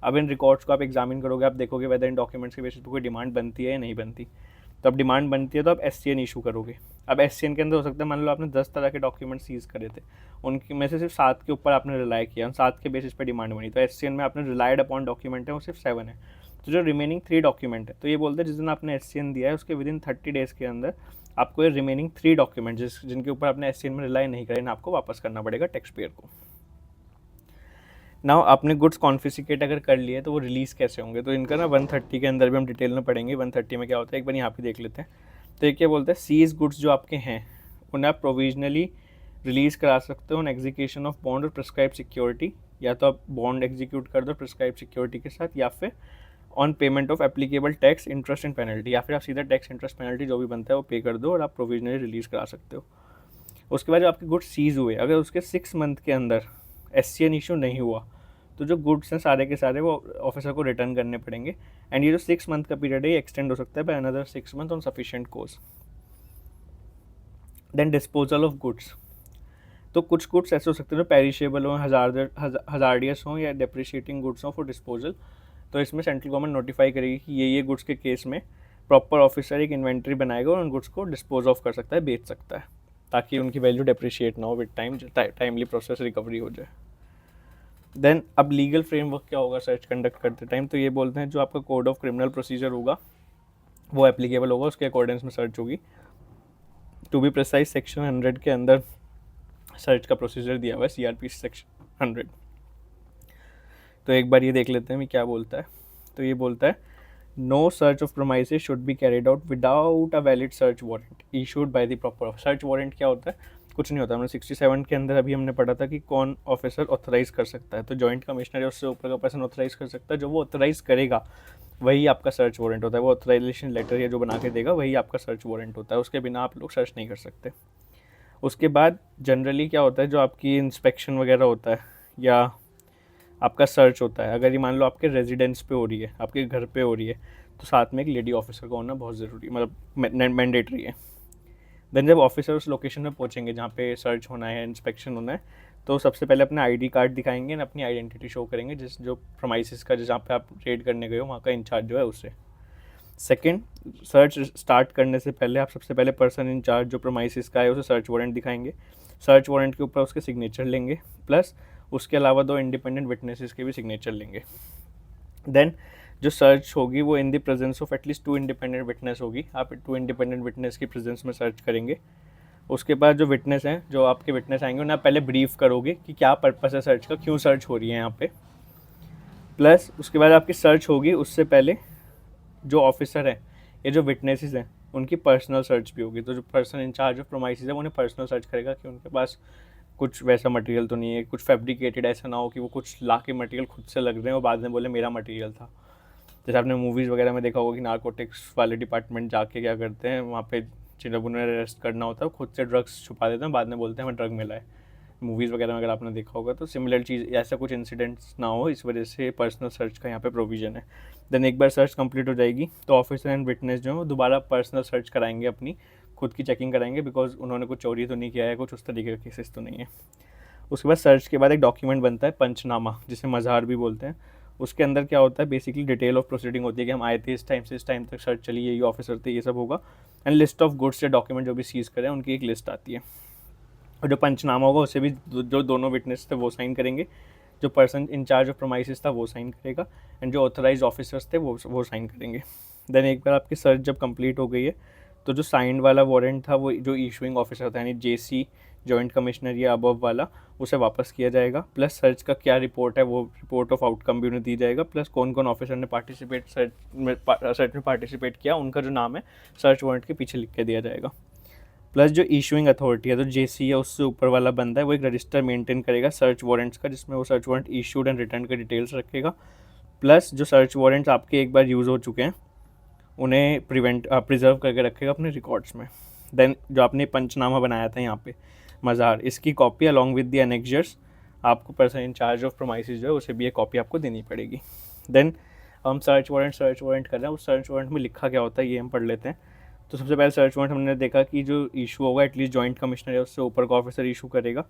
अब इन रिकॉर्ड्स को आप एग्जामिन करोगे, आप देखोगे वेदर इन डॉक्यूमेंट्स के बेसिस पर कोई डिमांड बनती है या नहीं बनती। तो अब डिमांड बनती है तो आप SCN इशू करोगे। अब SCN के अंदर हो सकता है मान लो आपने 10 तरह के डॉक्यूमेंट सीज करे थे, उनकी में से सिर्फ 7 के ऊपर आपने रिलाई किया, उन 7 के बेसिस पे डिमांड बनी, तो SCN में आपने रिलाइड अपॉन डॉक्यूमेंट है वो सिर्फ 7 है। तो जो रिमेनिंग 3 डॉक्यूमेंट है, तो ये बोलते हैं जिस दिन आपने SCN दिया है उसके विद इन 30 days के अंदर आपको ये रिमेनिंग 3 डॉक्यूमेंट जिनके ऊपर आपने SCN में रिलाई नहीं करें, आपको वापस करना पड़ेगा टैक्स पेयर को। नाउ आपने गुड्स कॉन्फिस्केट अगर कर लिए तो वो रिलीज़ कैसे होंगे, तो इनका ना 130 के अंदर भी हम डिटेल में पढ़ेंगे। 130 में क्या होता है एक बार यहाँ पे देख लेते हैं। तो ये क्या बोलते हैं, सीज गुड्स जो आपके हैं उन्हें आप प्रोविजनली रिलीज़ करा सकते हो ऑन एग्जीक्यूशन ऑफ बॉन्ड और प्रिस्क्राइब सिक्योरिटी, या तो आप बॉन्ड एग्जीक्यूट कर दो प्रिस्क्राइब सिक्योरिटी के साथ, या फिर on payment of applicable tax, interest and penalty, या फिर आप सीधा टैक्स इंटरेस्ट पेनल्टी जो भी बनता है वो पे कर दो और आप प्रोविजनली रिलीज़ करा सकते हो। उसके बाद जो आपके गुड्स सीज हुए, अगर उसके 6 month के अंदर SCN इशू नहीं हुआ तो जो गुड्स हैं सारे के सारे वो ऑफिसर को रिटर्न करने पड़ेंगे। एंड ये जो 6 मंथ का पीरियड है ये एक्सटेंड हो सकता है by another 6 month on sufficient cause. Then disposal of goods, तो कुछ गुड्स ऐसे हो सकते हैं जो पेरिशेबल हों, हजार्डियस हों या डेप्रिशिएटिंग गुड्स हों फॉर डिस्पोजल। तो इसमें सेंट्रल गवर्नमेंट नोटिफाई करेगी कि ये गुड्स के केस में प्रॉपर ऑफिसर एक इन्वेंट्री बनाएगा और उन गुड्स को डिस्पोज ऑफ कर सकता है, बेच सकता है, ताकि उनकी वैल्यू डेप्रिशिएट ना हो with time, timely process recovery हो जाए। देन अब लीगल फ्रेमवर्क क्या होगा सर्च कंडक्ट करते टाइम, तो ये बोलते हैं जो आपका कोड ऑफ क्रिमिनल प्रोसीजर होगा वो एप्लीकेबल होगा, उसके अकॉर्डेंस में सर्च होगी। टू बी प्रिसाइज सेक्शन 100 के अंदर सर्च का प्रोसीजर दिया हुआ है, CRP सेक्शन 100। तो एक बार ये देख लेते हैं मैं क्या बोलता है। तो ये बोलता है no search of premises should be carried out without a valid search warrant issued by the proper. Search warrant क्या होता है, कुछ नहीं होता। हमने 67 के अंदर अभी हमने पढ़ा था कि कौन ऑफिसर ऑथराइज कर सकता है, तो जॉइंट कमिश्नर या उससे ऊपर का पर्सन ऑथराइज कर सकता है। जो वो ऑथराइज करेगा वही आपका सर्च वारंट होता है, वो ऑथराइजेशन लेटर या जो बना के देगा वही आपका सर्च वारंट होता है, उसके बिना आप लोग सर्च नहीं कर सकते। उसके बाद जनरली क्या होता है, जो आपकी इंस्पेक्शन वगैरह होता है या आपका सर्च होता है, अगर ये मान लो आपके रेजिडेंस पे हो रही है, आपके घर पे हो रही है, तो साथ में एक लेडी ऑफिसर का होना बहुत ज़रूरी, मतलब मैंडेटरी है। देन जब ऑफिसर उस लोकेशन में पहुंचेंगे जहाँ पे सर्च होना है, इंस्पेक्शन होना है, तो सबसे पहले अपना ID कार्ड दिखाएंगे और अपनी आइडेंटिटी शो करेंगे, जिस जो प्रोमाइसिस का जहाँ पे आप रेड करने गए हो वहाँ का इंचार्ज जो है उससे। सेकेंड, सर्च स्टार्ट करने से पहले आप सबसे पहले पर्सन इंचार्ज जो प्रोमाइसिस का है उसे सर्च वारंट दिखाएंगे। सर्च वारंट के ऊपर उसके सिग्नेचर लेंगे, प्लस उसके अलावा 2 इंडिपेंडेंट विटनेसेस के भी सिग्नेचर लेंगे। देन जो सर्च होगी वो in the presence of at least 2 independent witness होगी। आप 2 इंडिपेंडेंट विटनेस की प्रेजेंस में सर्च करेंगे। उसके बाद जो विटनेस हैं, जो आपके विटनेस आएंगे उन्हें आप पहले ब्रीफ करोगे कि क्या पर्पस है सर्च का, क्यों सर्च हो रही है यहाँ पे। प्लस उसके बाद आपकी सर्च होगी, उससे पहले जो ऑफिसर हैं ये जो विटनेसेस हैं उनकी पर्सनल सर्च भी होगी। तो जो पर्सन इंचार्ज ऑफ प्रोमाइसिस है वो उन्हें पर्सनल सर्च करेगा कि उनके पास कुछ वैसा मटेरियल तो नहीं है, कुछ फैब्रिकेटेड ऐसा ना हो कि वो कुछ ला के मटेरियल खुद से लग रहे हैं और बाद में बोले मेरा मटेरियल था। जैसे आपने मूवीज़ वगैरह में देखा होगा कि नारकोटिक्स वाले डिपार्टमेंट जाके क्या करते हैं, वहाँ पे जब उन्हें अरेस्ट करना होता है खुद से ड्रग्स छुपा देते हैं, बाद में बोलते हैं हमें ड्रग मिला है। मूवीज़ वगैरह में अगर आपने देखा होगा तो सिमिलर चीज़, ऐसा कुछ इंसिडेंट्स ना हो, इस वजह से पर्सनल सर्च का यहाँ पे प्रोविज़न है। देन एक बार सर्च कंप्लीट हो जाएगी तो ऑफिसर एंड विटनेस जो है वो दोबारा पर्सनल सर्च कराएंगे, अपनी खुद की चेकिंग कराएंगे, बिकॉज उन्होंने कुछ चोरी तो नहीं किया है, कुछ उस तरीके का केसेस तो नहीं है। उसके बाद सर्च के बाद एक डॉक्यूमेंट बनता है पंचनामा, जिसे मज़ार भी बोलते हैं। उसके अंदर क्या होता है, बेसिकली डिटेल ऑफ प्रोसीडिंग होती है कि हम आए थे इस टाइम से इस टाइम तक सर्च चली, यही ऑफिसर थे, ये सब होगा। एंड लिस्ट ऑफ गुड्स या डॉक्यूमेंट जो भी सीज करें उनकी एक लिस्ट आती है। और जो पंचनामा होगा उसे भी जो दोनों विटनेस थे वो साइन करेंगे, जो पर्सन इंचार्ज ऑफ प्रोमाइसिस था वो साइन करेगा, एंड जो ऑथराइज ऑफिसर्स थे वो साइन करेंगे। देन एक बार आपकी सर्च जब कंप्लीट हो गई है तो जो साइंड वाला वारंट था वो जो इशूइंग ऑफिसर था, यानी JC जॉइंट कमिश्नर या अबव वाला, उसे वापस किया जाएगा। प्लस सर्च का क्या रिपोर्ट है वो रिपोर्ट ऑफ आउटकम भी उन्हें दी जाएगा। प्लस कौन कौन ऑफिसर ने सर्च में पार्टिसिपेट किया उनका जो नाम है सर्च वारंट के पीछे लिख के दिया जाएगा। प्लस जो इशूइंग अथॉरिटी है, तो JC है उससे ऊपर वाला बंदा है, वो एक रजिस्टर मेंटेन करेगा सर्च वारंट्स का, जिसमें वो search warrant issued and return के डिटेल्स रखेगा। प्लस जो सर्च वारंट्स आपके एक बार यूज़ हो चुके हैं उन्हें प्रिजर्व करके रखेगा अपने रिकॉर्ड्स में। देन जो आपने पंचनामा बनाया था यहाँ पे मज़ार, इसकी कॉपी अलॉन्ग विद द एनेक्जर्स आपको पर्सन इंचार्ज ऑफ प्रोमाइसिस जो है उसे भी एक कॉपी आपको देनी पड़ेगी। देन हम सर्च वारंट कर रहे हैं, उस सर्च वारंट में लिखा क्या होता है ये हम पढ़ लेते हैं। तो सबसे पहले सर्च वारंट हमने देखा कि जो इशू होगा एटलीस्ट जॉइंट कमिश्नर या उससे ऊपर का ऑफिसर इशू करेगा।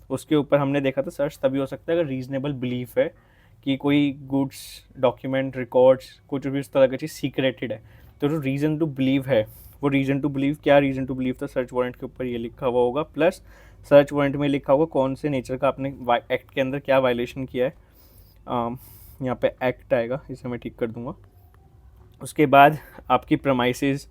उसके ऊपर हमने देखा था सर्च तभी हो सकता है अगर रीजनेबल बिलीफ है कि कोई गुड्स, डॉक्यूमेंट, रिकॉर्ड्स, कुछ भी इस तरह की चीज़ सीक्रेटेड है। तो जो रीज़न टू बिलीव है, वो रीज़न टू बिलीव क्या रीज़न टू बिलीव था, सर्च वारंट के ऊपर ये लिखा हुआ होगा। प्लस सर्च वारंट में लिखा होगा कौन से नेचर का आपने एक्ट के अंदर क्या वायलेशन किया है। यहाँ पे एक्ट आएगा, इसे मैं ठीक कर दूँगा। उसके बाद आपकी प्रेमाइसेस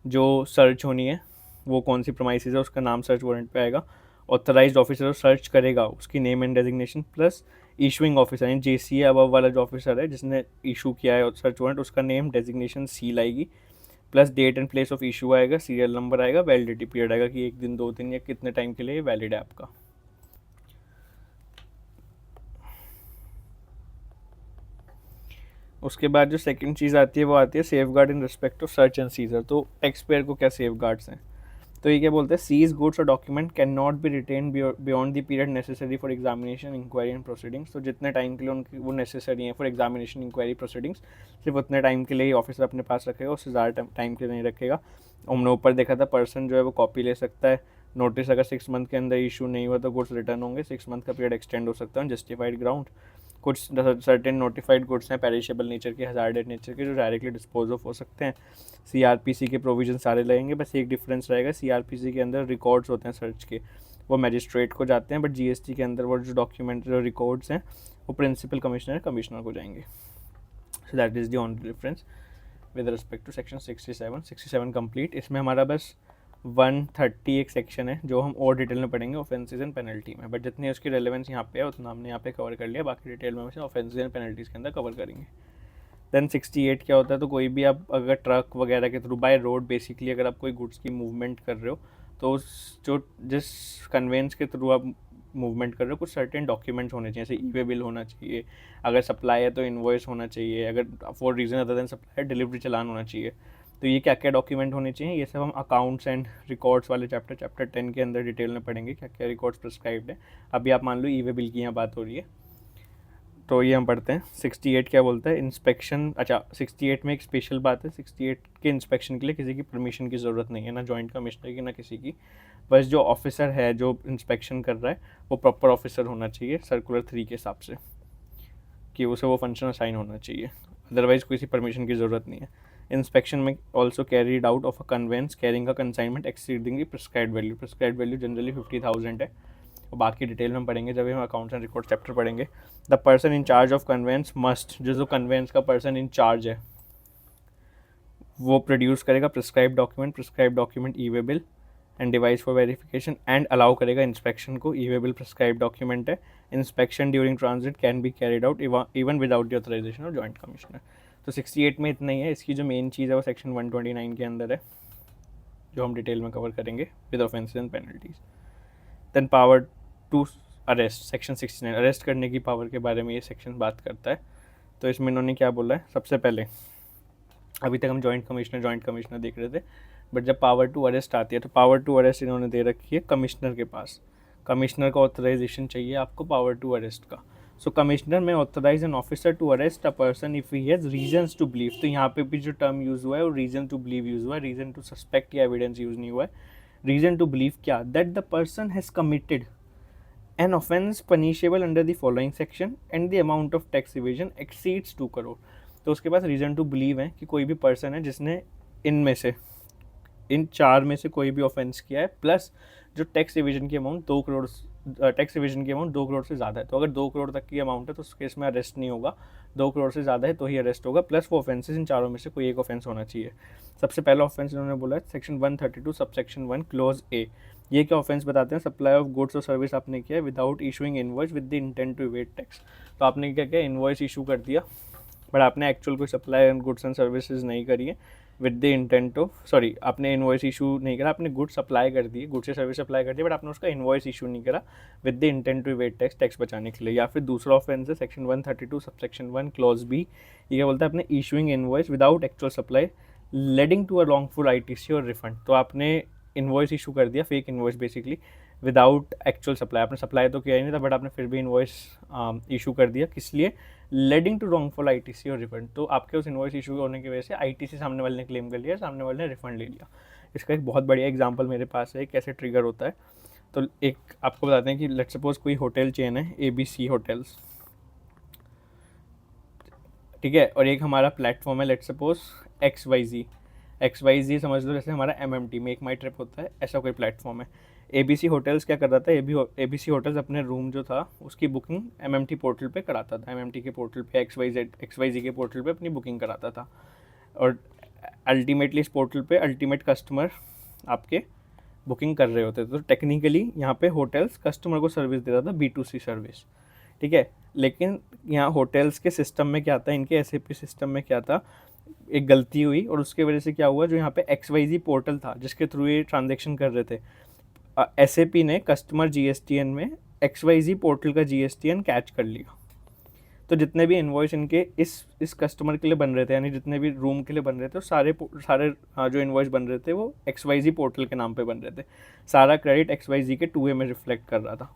जो सर्च होनी है वो कौन सी प्रेमाइसेस है उसका नाम सर्च वारंट पे आएगा। ऑथराइज्ड ऑफिसर सर्च करेगा उसकी name and designation, plus issuing officer यानी JC है अबव वाला जो ऑफिसर है जिसने इशू किया है सर्च वारंट, उसका नेम, डेजिग्नेशन, सील आएगी। Plus date and place of issue आएगा, सीरियल नंबर आएगा, वैलिडिटी पीरियड आएगा कि 1 दिन 2 दिन या कितने टाइम के लिए वैलिड है आपका। उसके बाद जो सेकंड चीज़ आती है वो आती है safe guard in respect of search and seizure. तो टैक्स पेयर को क्या सेफ गार्ड्स हैं, तो ये क्या बोलते हैं, सीज गुड्स और document can not be retained beyond the period necessary for examination inquiry and proceedings. तो जितने टाइम के लिए उनकी वो नेसेसरी हैं फॉर एग्जामिनेशन इंक्वायरी प्रोसीडिंग्स, सिर्फ उतने टाइम के लिए ही ऑफिसर अपने पास रखेगा, उससे ज़्यादा टाइम के लिए नहीं रखेगा। हमने ऊपर देखा था पर्सन जो है वो कॉपी ले सकता है। नोटिस अगर 6 मंथ के अंदर इशू नहीं हुआ तो गुड्स रिटर्न होंगे, 6 मंथ का पीरियड एक्सटेंड हो सकता है जस्टिफाइड ग्राउंड। कुछ सर्टेन नोटिफाइड गुड्स हैं पेरिशेबल नेचर के, हजार्डेड नेचर के, जो डायरेक्टली डिस्पोज ऑफ हो सकते हैं। सीआरपीसी के प्रोविजन सारे लगेंगे, बस एक डिफरेंस रहेगा, सीआरपीसी के अंदर रिकॉर्ड्स होते हैं सर्च के, वो मैजिस्ट्रेट को जाते हैं, बट जीएसटी के अंदर वो जो डॉक्यूमेंट जो रिकॉर्ड्स हैं वो प्रिंसिपल कमिश्नर कमिश्नर को जाएंगे। So that is the only difference with respect to section 67 complete. इसमें हमारा बस 130 एक सेक्शन है जो हम और डिटेल में पढ़ेंगे ऑफेंसेस एंड पेनल्टी में, बट जितनी उसकी रेलेवेंस यहाँ पे है उतना हमने यहाँ पे कवर कर लिया, बाकी डिटेल में हम ऑफेंसेस एंड पेनल्टीज़ के अंदर कवर करेंगे। देन 68 क्या होता है, तो कोई भी आप अगर ट्रक वगैरह के थ्रू बाय रोड बेसिकली अगर आप कोई गुड्स की मूवमेंट कर रहे हो, तो उस जो जिस कन्वेंस के थ्रू आप मूवमेंट कर रहे हो कुछ सर्टेन डॉक्यूमेंट्स होने चाहिए, जैसे ई-वे बिल होना चाहिए, अगर सप्लाई है तो इन्वॉइस होना चाहिए, अगर for reason other than supply delivery challan होना चाहिए। तो ये क्या क्या डॉक्यूमेंट होने चाहिए, ये सब हम अकाउंट्स एंड रिकॉर्ड्स वाले चैप्टर 10 के अंदर डिटेल में पढ़ेंगे, क्या क्या रिकॉर्ड्स प्रिस्क्राइब्ड है। अभी आप मान लो ई-वे बिल की यहाँ बात हो रही है, तो ये हम पढ़ते हैं। 68 क्या बोलता है, इंस्पेक्शन। अच्छा, 68 में एक स्पेशल बात है, 68 के इंस्पेक्शन के लिए किसी की परमिशन की ज़रूरत नहीं है, ना जॉइंट कमिश्नर की ना किसी की, बस जो ऑफिसर है जो इंस्पेक्शन कर रहा है वो प्रॉपर ऑफिसर होना चाहिए सर्कुलर 3 के हिसाब से, कि उसे वो फंक्शन असाइन होना चाहिए, अदरवाइज़ किसी परमिशन की ज़रूरत नहीं है। इंस्पेक्शन में also carried out of a conveyance carrying a consignment exceeding the prescribed value generally 50,000 है, और बाकी डिटेल में पढ़ेंगे जब हम अकाउंट्स एंड रिकॉर्ड चैप्टर पढ़ेंगे। The person in charge of conveyance must, जो कन्वेंस का पर्सन इन चार्ज है वो प्रोड्यूस करेगा prescribe document e way bill and device for verification and allow करेगा इंस्पेक्शन को। ई-वे बिल प्रिस्क्राइब डॉक्यूमेंट है। Inspection during transit can be carried out even without the authorisation of joint commissioner. तो 68 में इतना ही है। इसकी जो मेन चीज़ है वो सेक्शन 129 के अंदर है, जो हम डिटेल में कवर करेंगे with offences and penalties. Then power to arrest, section 69 arrest करने की पावर के बारे में ये सेक्शन बात करता है। तो इसमें इन्होंने क्या बोला है, सबसे पहले अभी तक हम जॉइंट कमिश्नर देख रहे थे, बट जब पावर टू अरेस्ट आती है तो पावर टू अरेस्ट इन्होंने दे रखी है कमिश्नर के पास। कमिश्नर का ऑथराइजेशन चाहिए आपको पावर टू अरेस्ट का। So commissioner may authorise an officer to arrest a person if he has reasons to believe. तो यहाँ पे भी जो टर्म यूज़ हुआ है वो रीजन टू बिलीव यूज़ हुआ है, रीजन टू सस्पेक्ट या एविडेंस यूज़ नहीं हुआ है। रीजन टू बिलीव क्या, that the person has committed an offence punishable under the following section and the amount of tax evasion exceeds 2 crore. तो उसके पास reason to believe है कि कोई भी पर्सन है जिसने इनमें से इन 4 में से कोई भी ऑफेंस किया है, प्लस जो टैक्स एविजन की अमाउंट 2 करोड़ से ज़्यादा है। तो अगर 2 करोड़ तक की अमाउंट है तो उस केस में अरेस्ट नहीं होगा, 2 करोड़ से ज़्यादा है तो ही अरेस्ट होगा, प्लस वो ऑफेंसेस इन चारों में से कोई एक ऑफेंस होना चाहिए। सबसे पहला ऑफेंस इन्होंने बोला है सेक्शन 132 सबसेक्शन 1 क्लोज ए। ये क्या ऑफेंस बताते हैं, सप्लाई ऑफ गुड्स और सर्विस आपने किया without issuing invoice with the intent to evade tax. तो आपने क्या किया, इनवॉइस इशू कर दिया बट आपने एक्चुअल कोई supply and goods and services नहीं करी है with the intent of, sorry आपने इनवॉइस इशू नहीं करा, आपने गुड्स सप्लाई कर दी, गुड्स से सर्विस सप्लाई कर दी, बट आपने उसका इनवॉइस इशू नहीं करा with the intent to evade tax बचाने के लिए। या फिर दूसरा ऑफेंस है सेक्शन 132 सबसेक्शन 1 क्लॉज बी। ये क्या बोलता है, आपने issuing invoice without actual supply leading to a wrongful ITC और रिफंड। तो आपने इनवॉइस इशू कर दिया, fake invoice basically, without actual supply. आपने सप्लाई तो किया ही नहीं था बट आपने फिर भी इनवॉइस इशू कर दिया, किस लिए, लीडिंग टू रॉन्गफुल आईटीसी और रिफंड। तो आपके उस इनवॉइस इशू होने की वजह से आईटीसी सामने वाले ने क्लेम कर लिया, सामने वाले ने रिफंड ले लिया। इसका एक बहुत बढ़िया एग्जांपल मेरे पास है कैसे ट्रिगर होता है। तो एक आपको बताते हैं कि लेट्स सपोज कोई होटल चेन है ABC होटल्स, ठीक है, और एक हमारा प्लेटफॉर्म है लेट्स सपोज XYZ समझ लो, जैसे हमारा MMT मेक माई ट्रिप होता है, ऐसा कोई प्लेटफॉर्म है। ABC होटल्स क्या कर रहा था, ABC होटल्स अपने रूम जो था उसकी बुकिंग MMT पोर्टल पे कराता था, MMT के पोर्टल पे XYZ के पोर्टल पे अपनी बुकिंग कराता था, और अल्टीमेटली इस पोर्टल पे अल्टीमेट कस्टमर आपके बुकिंग कर रहे होते थे। तो टेक्निकली यहाँ पे होटल्स कस्टमर को सर्विस दे रहा था, B2C सर्विस, ठीक है। लेकिन यहाँ होटल्स के सिस्टम में क्या था, इनके SAP सिस्टम में क्या था, एक गलती हुई और उसके वजह से क्या हुआ, जो यहाँ पे XYZ पोर्टल था जिसके थ्रू ये ट्रांजेक्शन कर रहे थे, SAP ने कस्टमर GSTN में XYZ पोर्टल का GSTN कैच कर लिया। तो जितने भी इन्वॉइस इनके इस कस्टमर के लिए बन रहे थे, यानी जितने भी रूम के लिए बन रहे थे, सारे जो इन्वॉइस बन रहे थे वो XYZ पोर्टल के नाम पे बन रहे थे। सारा क्रेडिट XYZ के 2A में रिफ्लेक्ट कर रहा था,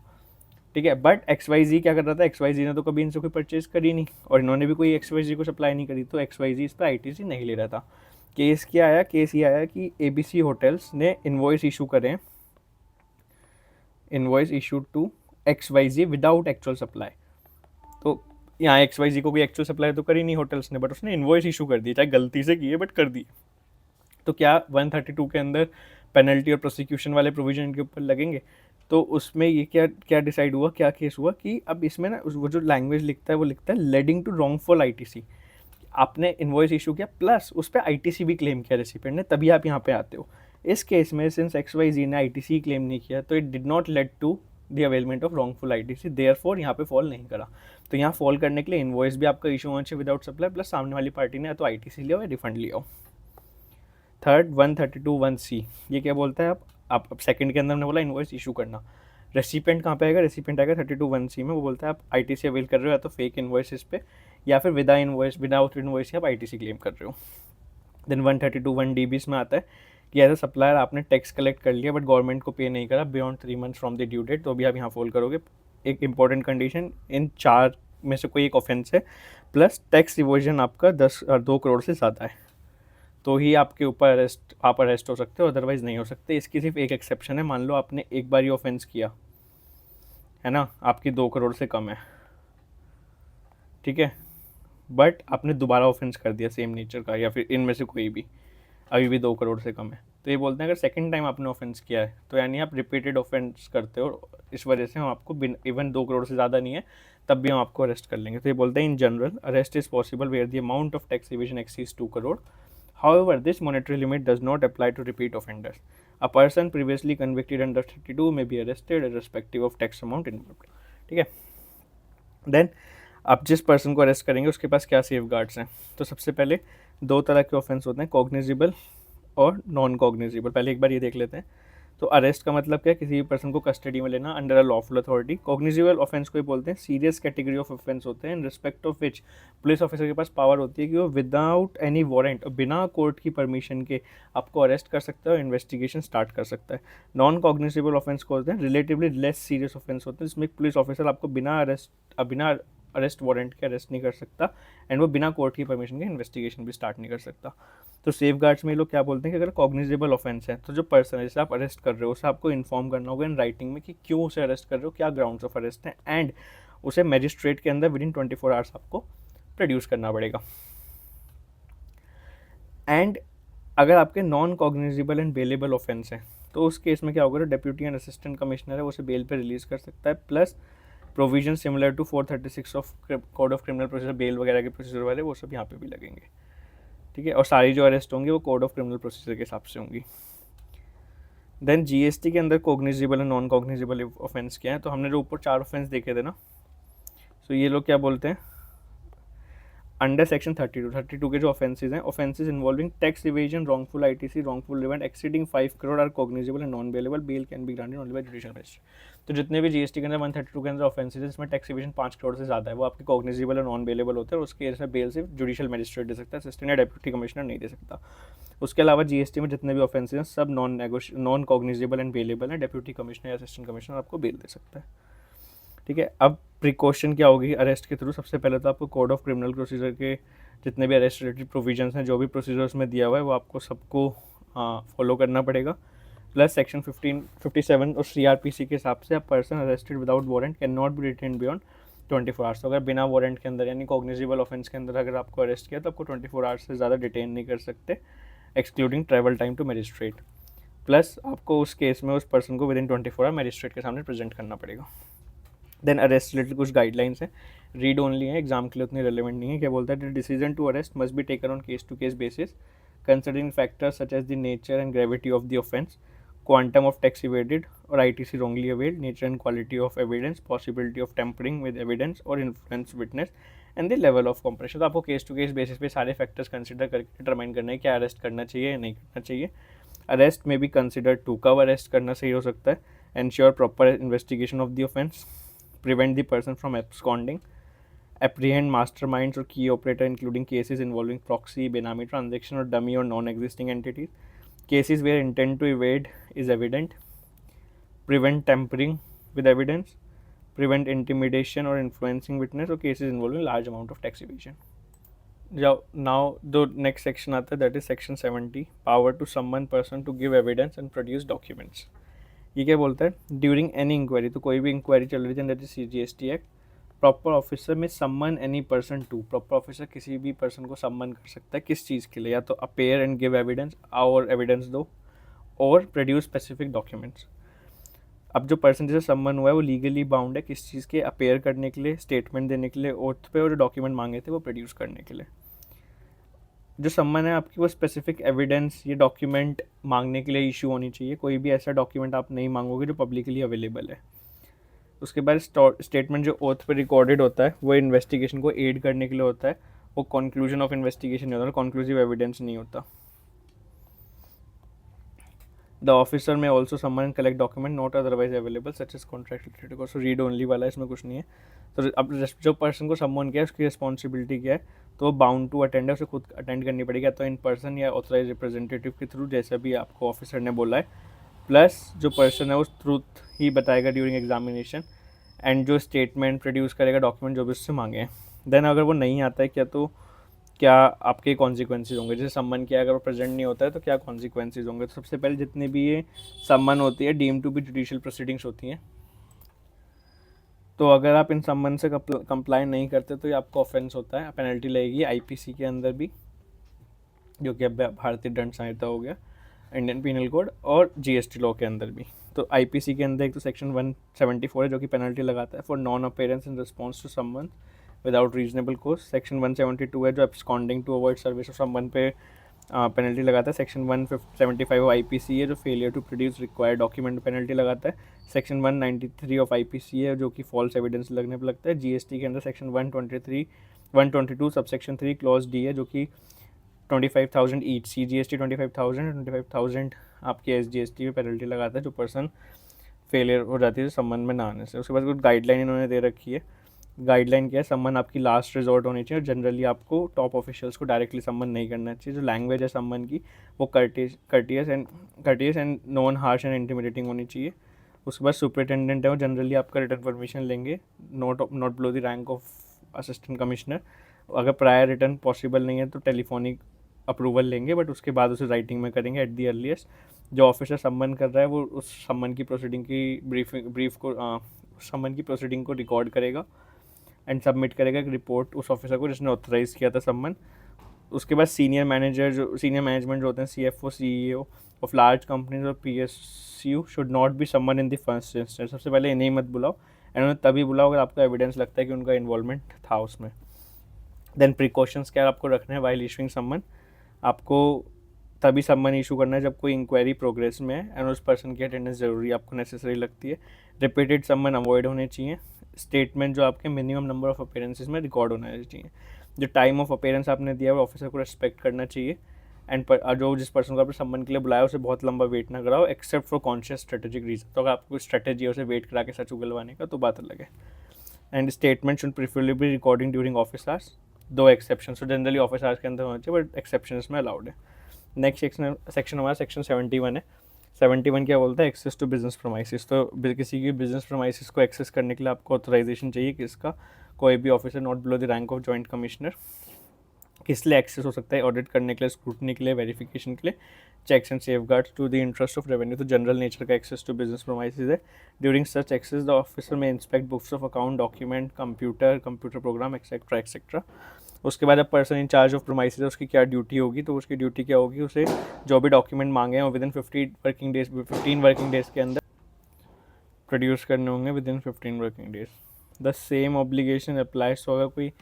ठीक है। बट XYZ क्या कर रहा था, XYZ ने तो कभी इनसे कोई परचेज करी नहीं और इन्होंने भी कोई XYZ को सप्लाई नहीं करी, तो XYZ इस पर ITC नहीं ले रहा था। केस क्या आया, केस ये आया कि ABC होटल्स ने इन्वॉइस इशू करें, invoice issue to XYZ without actual supply. तो यहाँ XYZ को कोई एक्चुअल सप्लाई तो करी नहीं होटल्स ने, बट उसने इन्वॉइस इशू कर दी, चाहे गलती से की है बट कर दी। तो क्या 132 के अंदर पेनल्टी और प्रोसिक्यूशन वाले प्रोविजन के ऊपर लगेंगे? तो उसमें ये क्या क्या डिसाइड हुआ, क्या केस हुआ कि अब इसमें ना वो जो लैंग्वेज लिखता है वो लिखता है लेडिंग टू रॉन्गफुल ITC। आपने इन्वॉइस इशू किया प्लस उस पर ITC भी क्लेम किया रेसिपेंट ने, तभी आप यहाँ पे आते हो। इस केस में सिंस XYZ ने ITC क्लेम नहीं किया तो it did not lead to the availment of wrongful ITC, therefore यहाँ पे फॉल नहीं करा। तो यहाँ फॉल करने के लिए इन्वॉइस भी आपका इशू होना चाहिए विदाउट सप्लाई, प्लस सामने वाली पार्टी ने या तो ITC लिया या रिफंड लिया। थर्ड 132(1)(c ये क्या बोलता है, आप सेकंड के अंदर हमने बोला इन्वॉइस इशू करना, रेसिपेंट कहाँ पे आएगा, रेसिपेंट आएगा 32(1)(c में। वो बोलता है आप ITC अवेल कर रहे हो या तो फेक इन्वॉइसेस पे या फिर विदाउट इन्वॉइस आप ITC क्लेम कर रहे हो। देन 132(1)(d भी इसमें आता है कि एज अ सप्लायर आपने टैक्स कलेक्ट कर लिया बट गवर्नमेंट को पे नहीं करा beyond 3 months from the due date, तो अभी आप यहाँ फॉल करोगे। एक इंपॉर्टेंट कंडीशन, इन 4 में से कोई एक ऑफेंस है प्लस टैक्स इवोजन आपका 2 करोड़ से ज़्यादा है, तो ही आपके ऊपर आप अरेस्ट हो सकते हो, अदरवाइज़ नहीं हो सकते। इसकी सिर्फ एक एक्सेप्शन है, मान लो आपने एक बार ही ऑफेंस किया है ना, आपकी 2 करोड़ से कम है, ठीक है, बट आपने दोबारा ऑफेंस कर दिया सेम नेचर का या फिर इनमें से कोई भी, अभी भी 2 करोड़ से कम है, तो ये बोलते हैं अगर सेकंड टाइम आपने ऑफेंस किया है तो यानी आप रिपीटेड ऑफेंस करते हो, इस वजह से हम आपको इवन 2 करोड़ से ज़्यादा नहीं है तब भी हम आपको अरेस्ट कर लेंगे। तो ये बोलते हैं in general arrest is possible where the amount of tax evasion exceeds 2 crore. However, this monetary limit does not apply to repeat offenders. A person previously convicted under 32 may be arrested irrespective of tax amount involved. ठीक है। Then आप जिस person को arrest करेंगे उसके पास क्या safe guards हैं, तो सबसे पहले 2 तरह के ऑफेंस होते हैं, कॉग्निजिबल और नॉन कॉग्निजिबल। पहले एक बार ये देख लेते हैं। तो अरेस्ट का मतलब क्या है, किसी भी पर्सन को कस्टडी में लेना under a lawful authority. Cognizable offence को ही बोलते हैं सीरियस कैटेगरी ऑफ ऑफेंस होते हैं in respect of which police officer के पास पावर होती है कि वो विदाउट एनी वारंट, बिना कोर्ट की परमिशन के आपको अरेस्ट कर सकता है और इन्वेस्टिगेशन स्टार्ट कर सकता है। नॉन कॉग्निजिबल ऑफेंस को होते हैं रिलेटिवली लेस सीरियस ऑफेंस होते हैं, जिसमें पुलिस ऑफिसर आपको बिना अरेस्ट वारंट के अरेस्ट नहीं कर सकता एंड वो बिना कोर्ट की परमिशन के इन्वेस्टिगेशन भी स्टार्ट नहीं कर सकता। तो सेफ गार्ड्स में ये लोग क्या बोलते हैं कि अगर कॉग्निजेबल ऑफेंस है तो जो पर्सन है जिसे आप अरेस्ट कर रहे हो उसे आपको इन्फॉर्म करना होगा इन राइटिंग में कि क्यों उसे अरेस्ट कर रहे हो, क्या ग्राउंड्स ऑफ अरेस्ट हैं, एंड उसे मजिस्ट्रेट के अंदर विदिन 24 आवर्स आपको प्रोड्यूस करना पड़ेगा। एंड अगर आपके non cognizable and bailable offence है तो उस केस में क्या होगा, डेप्यूटी एंड असिस्टेंट कमिश्नर है वो उसे बेल पे रिलीज कर सकता है, plus provision similar to 436 of code of criminal procedure, bail वगैरह के प्रोसीजर वाले वो सब यहाँ पे भी लगेंगे, ठीक है। और सारी जो अरेस्ट होंगी वो कोड ऑफ क्रिमिनल प्रोसीजर के हिसाब से होंगी। देन GST के अंदर कॉग्निजिबल और नॉन कॉग्निजिबल ऑफेंस क्या है, तो हमने जो ऊपर 4 ऑफेंस देखे थे ना, तो ये लोग क्या बोलते हैं अंडर सेक्शन 32 के जो ऑफेंसेज हैं, offences involving tax evasion, wrongful ITC, wrongful refund exceeding 5 crore are cognizable and non bailable, bail can be granted only by judicial magistrate. तो जितने भी GST के अंदर 132 के अंदर ऑफेंसेज है जिसमें टैक्स इवेजन 5 करोड़ से ज़्यादा है वो आपके कॉग्निजिबल और नॉन बेलेबल होते हैं, और उसके केस में बेल सिर्फ जुडिशियल मजिस्ट्रेट दे सकता है, असिस्टेंट या डेप्यूटी कमिश्नर नहीं दे सकता। उसके अलावा GST में जितने भी ऑफेंसेज हैं सब नॉन कॉग्निजिबल एंड बेलेबल हैं, डेप्यूटी कमिश्नर या असिस्टेंट कमिश्नर आपको बेल दे सकता है, ठीक है। अब प्रिकॉशन क्या होगी अरेस्ट के थ्रू, सबसे पहले तो आपको कोड ऑफ क्रिमिनल प्रोसीजर के जितने भी अरेस्ट रिलेटेड प्रोविजंस हैं, जो भी प्रोसीजर्स में दिया हुआ है वो आपको सबको फॉलो करना पड़ेगा, प्लस सेक्शन 57 और CRPC के हिसाब से a person arrested without warrant can not be retained beyond 24 hours. तो अगर बिना वारंट के अंदर यानी कॉग्निजिबल ऑफेंस के अंदर अगर आपको अरेस्ट किया तो आपको 24 आवर्स से ज़्यादा डिटेन नहीं कर सकते, excluding travel time to magistrate, plus आपको उस केस में उस पर्सन को विदिन 24 आवर मजिस्ट्रेट के सामने प्रेजेंट करना पड़ेगा। देन अरेस्ट रिलेटेड कुछ गाइडलाइंस हैं, रीड ओनली है, एग्जाम के लिए उतनी रेलिवेंट नहीं है। क्या बोलता है, decision to arrest must be taken on case to case basis considering factors such as the nature and gravity of the offence, quantum of tax evaded और ITC wrongly availed, nature and quality of evidence, possibility of tampering with evidence और influence witness and the level of compression. तो आपको case to case basis पे सारे factors consider करके determine करना है क्या अरेस्ट करना चाहिए या नहीं करना चाहिए। अरेस्ट में भी कंसिडर टू, कब अरेस्ट करना सही हो सकता है, ensure proper investigation of the offence, prevent the person from absconding, apprehend masterminds or key operator, including cases involving proxy, Benami transaction, or dummy or non-existing entities, cases where intent to evade is evident, prevent tampering with evidence, prevent intimidation or influencing witness, or cases involving large amount of tax evasion. Now the next section आता है, that is section 70, power to summon person to give evidence and produce documents. ये क्या बोलता है, during any inquiry, तो कोई भी inquiry चल रही है that is CGST act, proper officer may summon any person to, proper officer किसी भी पर्सन को सम्मन कर सकता है किस चीज़ के लिए, या तो अपेयर एंड गिव एविडेंस, और एविडेंस दो, और प्रोड्यूस स्पेसिफिक डॉक्यूमेंट्स. अब जो पर्सन जिसे सम्मन हुआ है वो लीगली बाउंड है किस चीज़ के, अपेयर करने के लिए, स्टेटमेंट देने के लिए ओथ पे, और जो डॉक्यूमेंट मांगे थे वो प्रोड्यूस करने के लिए. जो सम्मन है आपकी वो स्पेसिफिक एविडेंस, ये डॉक्यूमेंट मांगने के लिए इशू होनी चाहिए. कोई भी ऐसा डॉक्यूमेंट आप नहीं मांगोगे जो पब्लिकली अवेलेबल है. उसके बाद स्टेटमेंट जो ओथ पे रिकॉर्डेड होता है वो इन्वेस्टिगेशन को एड करने के लिए होता है, वो कंक्लूजन ऑफ इन्वेस्टिगेशन नहीं होता, कंक्लूसिव एविडेंस नहीं होता. The officer may also summon and collect document not otherwise available such as contract related, so read only वाला है, इसमें कुछ नहीं है. तो अब जो पर्सन को सम्मन किया है उसकी रिस्पॉन्सिबिलिटी क्या है, तो वो बाउंड टू अटेंड है, उसे खुद अटेंड करनी पड़ेगी, या तो इन पर्सन या ऑथराइज रिप्रेजेंटेटिव के थ्रू, जैसा भी आपको ऑफिसर ने बोला है. प्लस जो पर्सन है वो ट्रूथ ही बताएगा ड्यूरिंग एग्जामिनेशन, एंड जो स्टेटमेंट प्रोड्यूस करेगा डॉक्यूमेंट जो भी उससे मांगे हैं. देन अगर वो नहीं आता है क्या, तो क्या आपके कॉन्सिक्वेंसेज होंगे, जैसे सम्मन किया अगर वो प्रेजेंट नहीं होता है तो क्या कॉन्सिक्वेंसेज होंगे. तो सबसे पहले जितने भी ये सम्मन होती है deemed to be judicial proceedings होती हैं, तो अगर आप इन सम्मन से कंप्लाई नहीं करते तो ये आपको ऑफेंस होता है, पेनल्टी लगेगी IPC के अंदर भी, जो कि अब भारतीय दंड संहिता हो गया, इंडियन पीनल कोड, और GST लॉ के अंदर भी. तो IPC के अंदर एक तो सेक्शन 174 है जो कि पेनल्टी लगाता है for non appearance in response to summon without reasonable cause. Section 172 है जो absconding to avoid service of summon पे पेनल्टी लगाता है. सेक्शन 175 ऑफ IPC है जो failure to produce required document penalty लगाता है. सेक्शन 193 ऑफ IPC है जो कि फॉल्स एविडेंस लगने पर लगता है. GST के अंदर सेक्शन 122 सबसेक्शन 3 क्लॉज D है जो कि 25,000 ईच, CGST 25,000 आपके SGST में पेनल्टी लगाता है जो पर्सन फेलियर हो जाती है सम्मन में ना आने से. उसके बाद कुछ गाइडलाइन इन्होंने दे रखी है. गाइडलाइन क्या है, सम्मन आपकी लास्ट रिजॉर्ट होनी चाहिए, और जनरली आपको टॉप ऑफिशियल्स को डायरेक्टली सम्मन नहीं करना चाहिए. जो लैंग्वेज है सम्मन की वो courteous and non harsh and intimidating होनी चाहिए. उसके बाद सुपरिटेंडेंट है वो जनरली आपका रिटर्न परमिशन लेंगे, not below the rank of assistant commissioner. अगर प्रायर रिटर्न पॉसिबल नहीं है तो टेलीफोनिक अप्रूवल लेंगे, बट उसके बाद उसे राइटिंग में करेंगे एट दी अर्लीस्ट. जो ऑफिसर सम्मन कर रहा है वो उस सम्मन की प्रोसीडिंग की सम्मन की प्रोसीडिंग को रिकॉर्ड करेगा एंड सबमिट करेगा एक रिपोर्ट उस ऑफिसर को जिसने ऑथराइज़ किया था सम्मन. उसके बाद सीनियर मैनेजमेंट जो होते हैं CFO CEO of large companies और PSU शुड नॉट बी सम्मन इन द फर्स्ट इंस्टेंस. सबसे पहले इन्हें मत बुलाओ, एंड उन्हें तभी बुलाओ अगर आपको एविडेंस लगता है कि उनका इन्वॉल्वमेंट था उसमें. देन प्रिकॉशंस क्या आपको रखना है वाइल इशूइंग सम्मन. आपको तभी सम्मन इशू करना है जब कोई इंक्वायरी प्रोग्रेस में है एंड उस पर्सन की अटेंडेंस ज़रूरी आपको नेसेसरी लगती है. रिपीटेड सम्मन अवॉइड होने चाहिए. स्टेटमेंट जो आपके मिनिमम नंबर ऑफ अपेयरेंसेस में रिकॉर्ड होना चाहिए. जो टाइम ऑफ अपेयरेंस आपने दिया है वो ऑफिसर को रिस्पेक्ट करना चाहिए. एंड जो जिस पर्सन को आपने सम्मन के लिए बुलाया उसे बहुत लंबा वेट ना कराओ except for conscious strategic reason. तो अगर आपको स्ट्रेटेजी है उसे वेट करा के सच उगलवाने का तो बात अलग है. And statement should preferably be recording during office hours, दो exception. So generally office hours के अंदर होना चाहिए बट एक्सेप्शन इसमें अलाउड है. नेक्स्ट सेक्शन हमारा सेक्शन 71 है. 71 क्या बोलता है, एक्सेस टू बिजनेस प्रोमाइसिस. तो किसी की बिजनेस प्रोमाइसिस को एक्सेस करने के लिए आपको ऑथराइजेशन चाहिए किसका, कोई भी officer not below the rank of joint commissioner. किस लिए एक्सेस हो सकता है, ऑडिट करने के लिए, स्क्रूटनी के लिए, वेरिफिकेशन के लिए, checks and safeguards to the interest of revenue. तो जनरल नेचर का एक्सेस टू बिजनेस प्रोमाइसिस है. During such access the officer may inspect books of account, document, computer program etcetera etcetera. उसके बाद अब person in charge of premises उसकी क्या duty होगी, तो उसकी ड्यूटी क्या होगी, उसे जो भी डॉक्यूमेंट मांगे हैं विद इन 15 वर्किंग डेज के अंदर प्रोड्यूस करने होंगे with in 15 working days. The same obligation applies. तो अगर कोई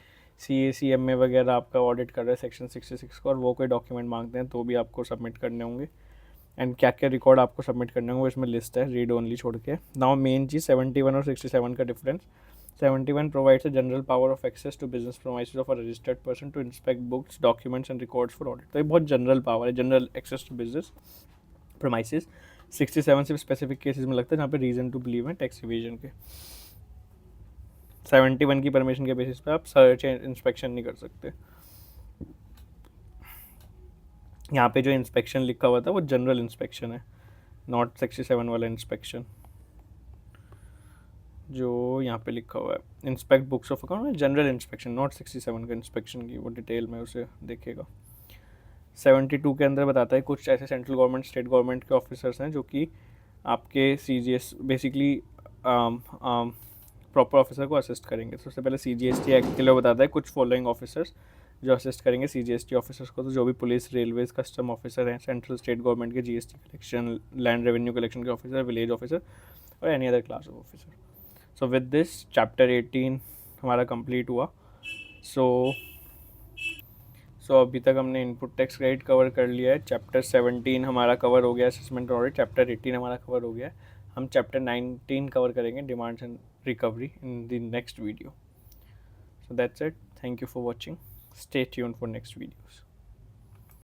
CACMA वगैरह आपका ऑडिट कर रहा है सेक्शन 66 का और वो कोई डॉक्यूमेंट मांगते हैं तो भी आपको सबमिट करने होंगे. एंड क्या क्या रिकॉर्ड आपको सबमिट करने होंगे इसमें लिस्ट है, रीड ओनली छोड़ के. नाउ मेन चीज़ 71 और 67 का difference. 71 provides a general power of access to business premises of a registered person to inspect books, documents and records for audit. तो ये बहुत जनरल पावर है, general access to business premises. 67 सिर्फ specific cases में लगता है जहाँ पे रीजन टू बिलीव है टैक्स इवेजन के. 71 की परमिशन के बेसिस पे आप सर्च इंस्पेक्शन नहीं कर सकते। यहाँ पे जो इंस्पेक्शन लिखा हुआ था वो जनरल इंस्पेक्शन है, नॉट 67 वाला इंस्पेक्शन जो यहाँ पे लिखा हुआ है। इंस्पेक्ट बुक्स ऑफ अकाउंट में जनरल इंस्पेक्शन, नॉट 67 का इंस्पेक्शन की वो डिटेल में उसे देखेगा। 72 के अंदर बताता है कुछ ऐसे सेंट्रल गवर्नमेंट स्टेट गवर्नमेंट के ऑफिसर्स हैं जो कि आपके CGS बेसिकली प्रॉपर ऑफिसर को असिस्ट करेंगे। सबसे पहले CGST एक्ट के लिए बताता है कुछ फॉलोइंग ऑफिसर्स जो असिस्ट करेंगे CGST ऑफिसर्स को, तो जो भी पुलिस, रेलवेज, कस्टम ऑफिसर हैं, सेंट्रल स्टेट गवर्नमेंट के GST collection, land revenue collection के ऑफिसर, विलेज ऑफिसर और any other class of officer. So with this chapter 18 हमारा कंप्लीट हुआ। सो अभी तक हमने इनपुट टैक्स क्रेडिट कवर कर लिया है। चैप्टर 17 हमारा कवर हो गया, असेसमेंट ऑडिट। चैप्टर 18 हमारा कवर हो गया है। हम चैप्टर 19 कवर करेंगे, demands and recovery, in the next video. So that's it, thank you for watching, stay tuned for next videos.